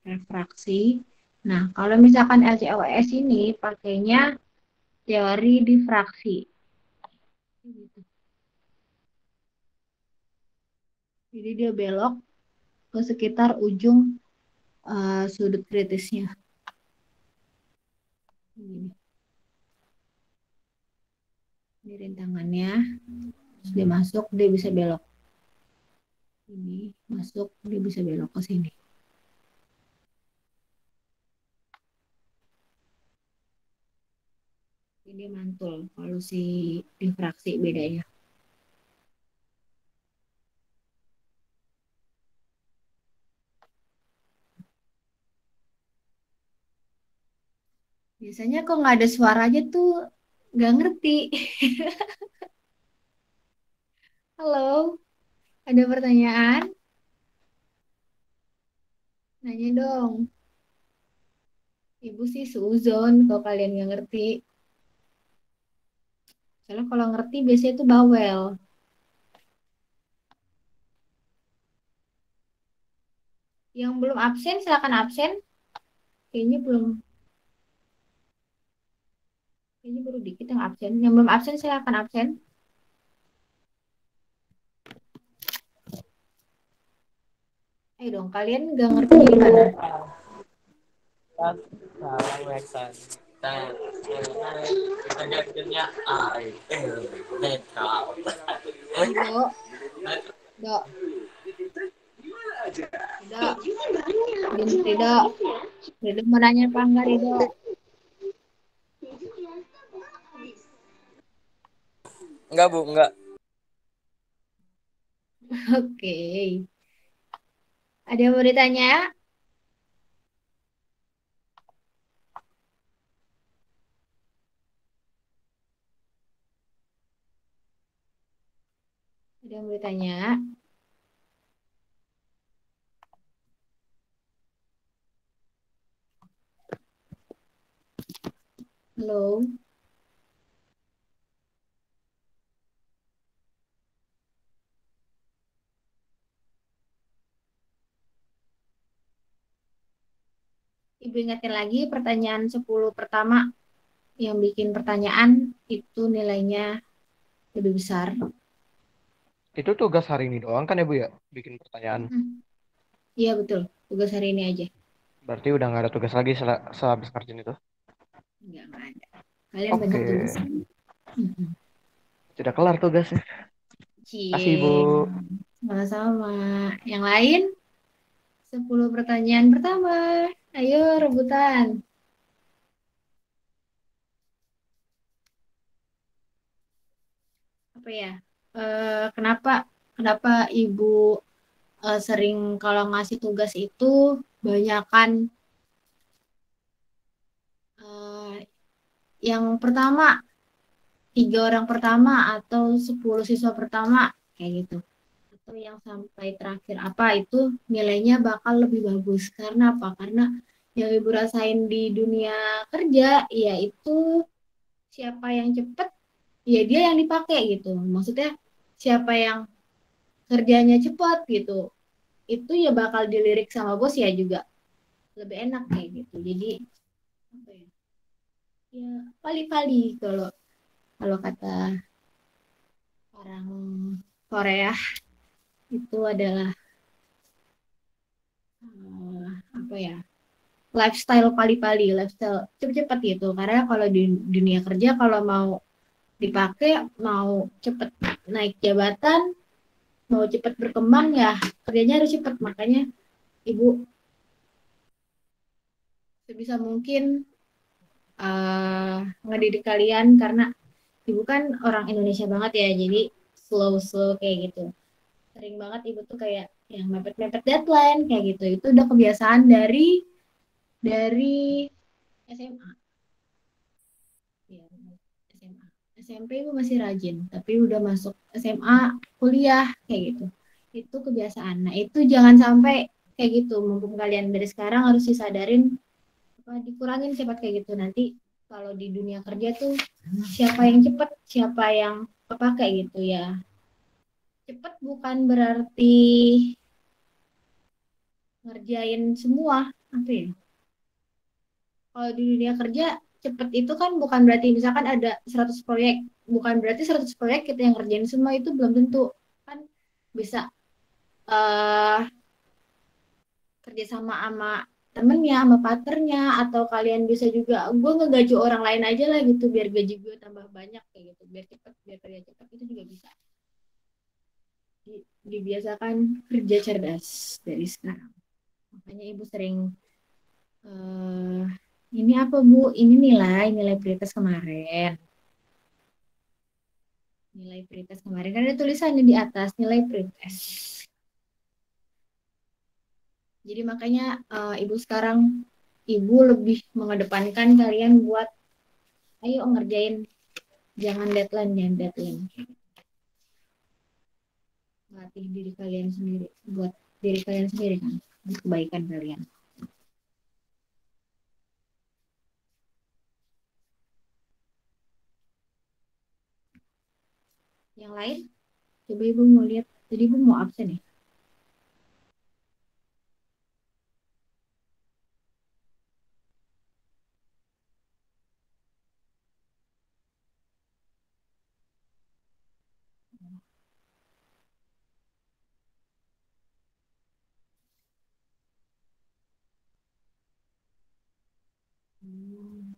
refraksi. Nah, kalau misalkan LCOS ini pakainya teori difraksi. Jadi dia belok ke sekitar ujung sudut kritisnya. Ini rintangannya. Terus dia masuk, dia bisa belok. Ini masuk, dia bisa belok ke sini. Ini mantul. Kalau si difraksi bedanya. Biasanya kok nggak ada suara aja tuh nggak ngerti. Halo, ada pertanyaan? Nanya dong. Ibu sih suzon kalau kalian nggak ngerti. Soalnya kalau ngerti biasanya itu bawel. Yang belum absen silakan absen. Kayaknya belum. Kayaknya baru dikit yang absen. Yang belum absen silakan absen. Ayo dong, kalian nggak ngerti gimana? Dok, dok, dok, dok, dok mau nanya apa enggak, dok? Enggak, Bu, enggak. Oke. Ada yang mau ditanya? Ada yang mau ditanya? Halo. Ibu ingatin lagi pertanyaan 10 pertama yang bikin pertanyaan itu nilainya lebih besar. Itu tugas hari ini doang kan ya Bu ya? Bikin pertanyaan. Iya betul, tugas hari ini aja. Berarti udah nggak ada tugas lagi sehabis kerjaan itu. Nggak ada. Kalian banyak tugas. Oke, Mm-mm. sudah kelar tugasnya. Kasih Ibu. Cie, sama-sama. Yang lain, 10 pertanyaan pertama. Ayo rebutan. Apa ya? Kenapa kenapa Ibu sering kalau ngasih tugas itu banyakan eh, yang pertama, 3 orang pertama atau 10 siswa pertama kayak gitu. Atau yang sampai terakhir apa itu nilainya bakal lebih bagus. Karena apa? Karena yang Ibu rasain di dunia kerja yaitu siapa yang cepet ya dia yang dipakai gitu. Maksudnya siapa yang kerjanya cepat gitu itu ya bakal dilirik sama bos ya juga lebih enak kayak gitu. Jadi apa ya? Ya pali-pali kalau kalau kata orang Korea itu adalah apa ya? Lifestyle pali-pali, lifestyle cepet-cepet gitu. Karena kalau di dunia kerja kalau mau dipakai, mau cepet naik jabatan, mau cepet berkembang ya kerjanya harus cepet. Makanya ibu sebisa mungkin ngedidik kalian karena ibu kan orang Indonesia banget ya, jadi slow-slow kayak gitu. Sering banget ibu tuh kayak yang mepet-mepet deadline kayak gitu. Itu udah kebiasaan dari SMA. Ya, SMA. SMP ibu masih rajin, tapi udah masuk SMA, kuliah kayak gitu. Itu kebiasaan. Nah, itu jangan sampai kayak gitu. Mumpung kalian dari sekarang harus disadarin apa dikurangin cepat kayak gitu. Nanti kalau di dunia kerja tuh siapa yang cepat, siapa yang apa kayak gitu ya. Cepat bukan berarti ngerjain semua, apa ya? Kalau di dunia kerja cepet itu kan bukan berarti misalkan ada 100 proyek, bukan berarti 100 proyek kita yang ngerjain semua itu belum tentu. Kan bisa eh kerja sama temennya, sama partnernya, atau kalian bisa juga gue ngegaji orang lain aja lah gitu biar gaji gue tambah banyak kayak gitu, biar cepet, biar kerja cepet itu juga bisa. Dibiasakan kerja cerdas dari sekarang. Makanya ibu sering eh ini apa Bu? Ini nilai prioritas kemarin. Nilai prioritas kemarin kan ada tulisannya di atas nilai prioritas. Jadi makanya ibu sekarang ibu lebih mengedepankan kalian buat ayo ngerjain jangan deadline. Latih diri kalian sendiri buat diri kalian sendiri kan, buat kebaikan kalian. Yang lain, coba ibu mau lihat. Jadi ibu mau absen ya? Hmm.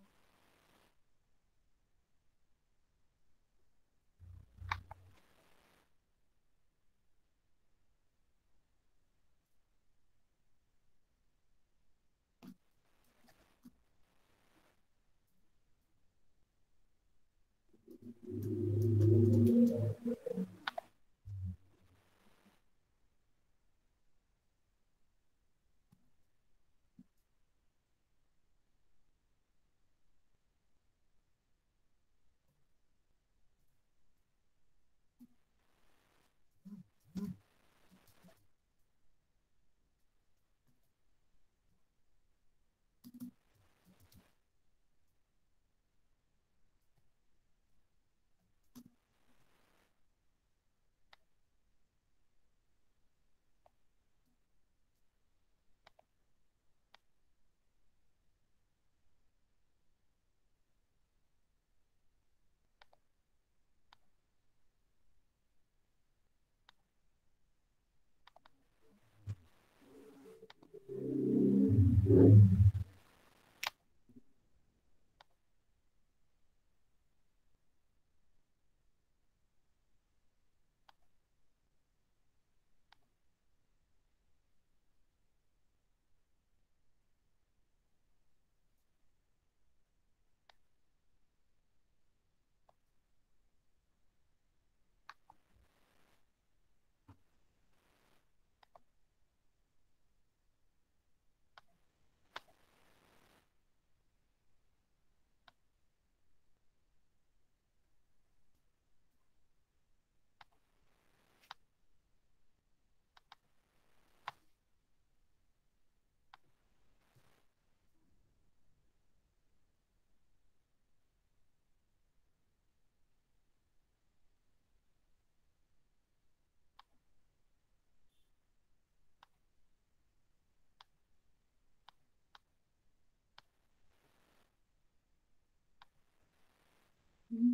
Oke,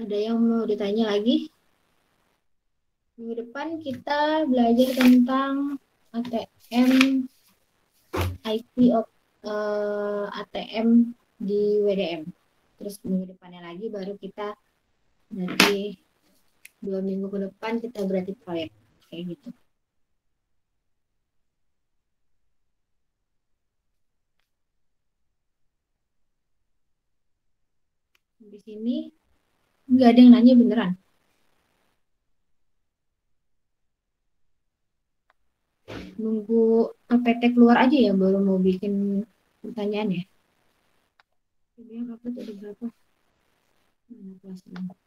ada yang mau ditanya lagi? Minggu depan kita belajar tentang ATM, IT ATM di WDM. Terus minggu depannya lagi baru kita nanti 2 minggu ke depan kita berarti proyek kayak gitu. Di sini nggak ada yang nanya beneran. Nunggu PT keluar aja ya baru mau bikin pertanyaan ya. Ini yang upload ada berapa? Mana kelas ini?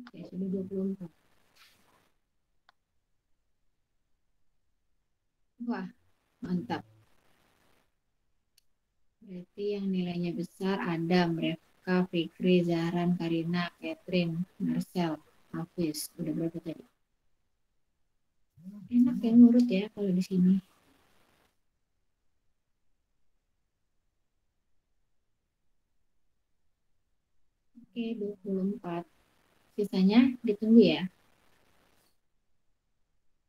Oke, sudah 24. Wah, mantap. Berarti yang nilainya besar Adam, Revka, Fikri, Zahran, Karina, Catherine, Marcel, Hafiz. Udah berapa tadi? Enak ya ngurut ya kalau di sini. Oke, 24. Sisanya ditunggu ya.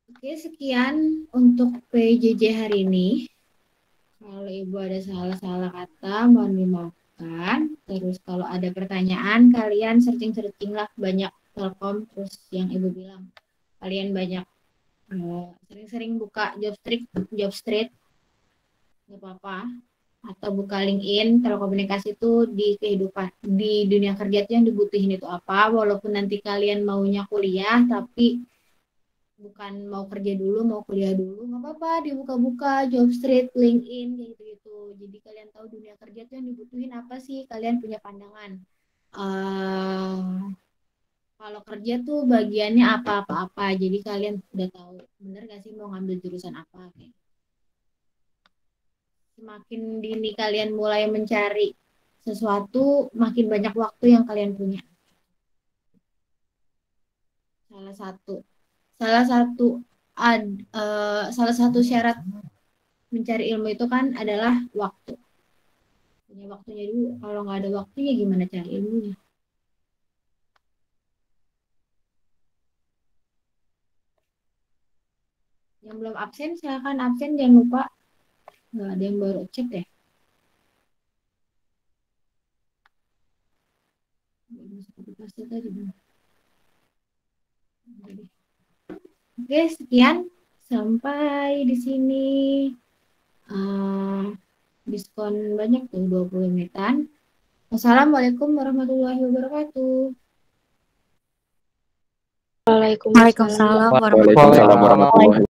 Oke, sekian untuk PJJ hari ini. Kalau Ibu ada salah-salah kata, mohon dimaafkan. Terus kalau ada pertanyaan, kalian searching-searching lah banyak Telkom. Terus yang Ibu bilang, kalian banyak sering-sering buka Jobstreet, nggak apa-apa. Atau buka LinkedIn, telekomunikasi itu di kehidupan, di dunia kerja itu yang dibutuhin itu apa. Walaupun nanti kalian maunya kuliah, tapi bukan mau kerja dulu, mau kuliah dulu, nggak apa-apa, dibuka-buka Jobstreet, LinkedIn, kayak gitu-gitu. Jadi kalian tahu dunia kerja tuh yang dibutuhin apa sih, kalian punya pandangan. Kalau kerja tuh bagiannya apa-apa-apa, jadi kalian udah tahu, bener gak sih mau ngambil jurusan apa. Kayak. Semakin dini kalian mulai mencari sesuatu, makin banyak waktu yang kalian punya. Salah satu syarat mencari ilmu itu kan adalah waktu. Punya waktunya dulu. Kalau nggak ada waktunya gimana cari ilmunya? Yang belum absen silakan absen, jangan lupa. Nggak ada yang baru cek ya. Oke, sekian. Sampai di sini. Diskon banyak tuh 20 menitan. Wassalamualaikum warahmatullahi wabarakatuh. Waalaikumsalam warahmatullahi Waalaikumsalam warahmatullahi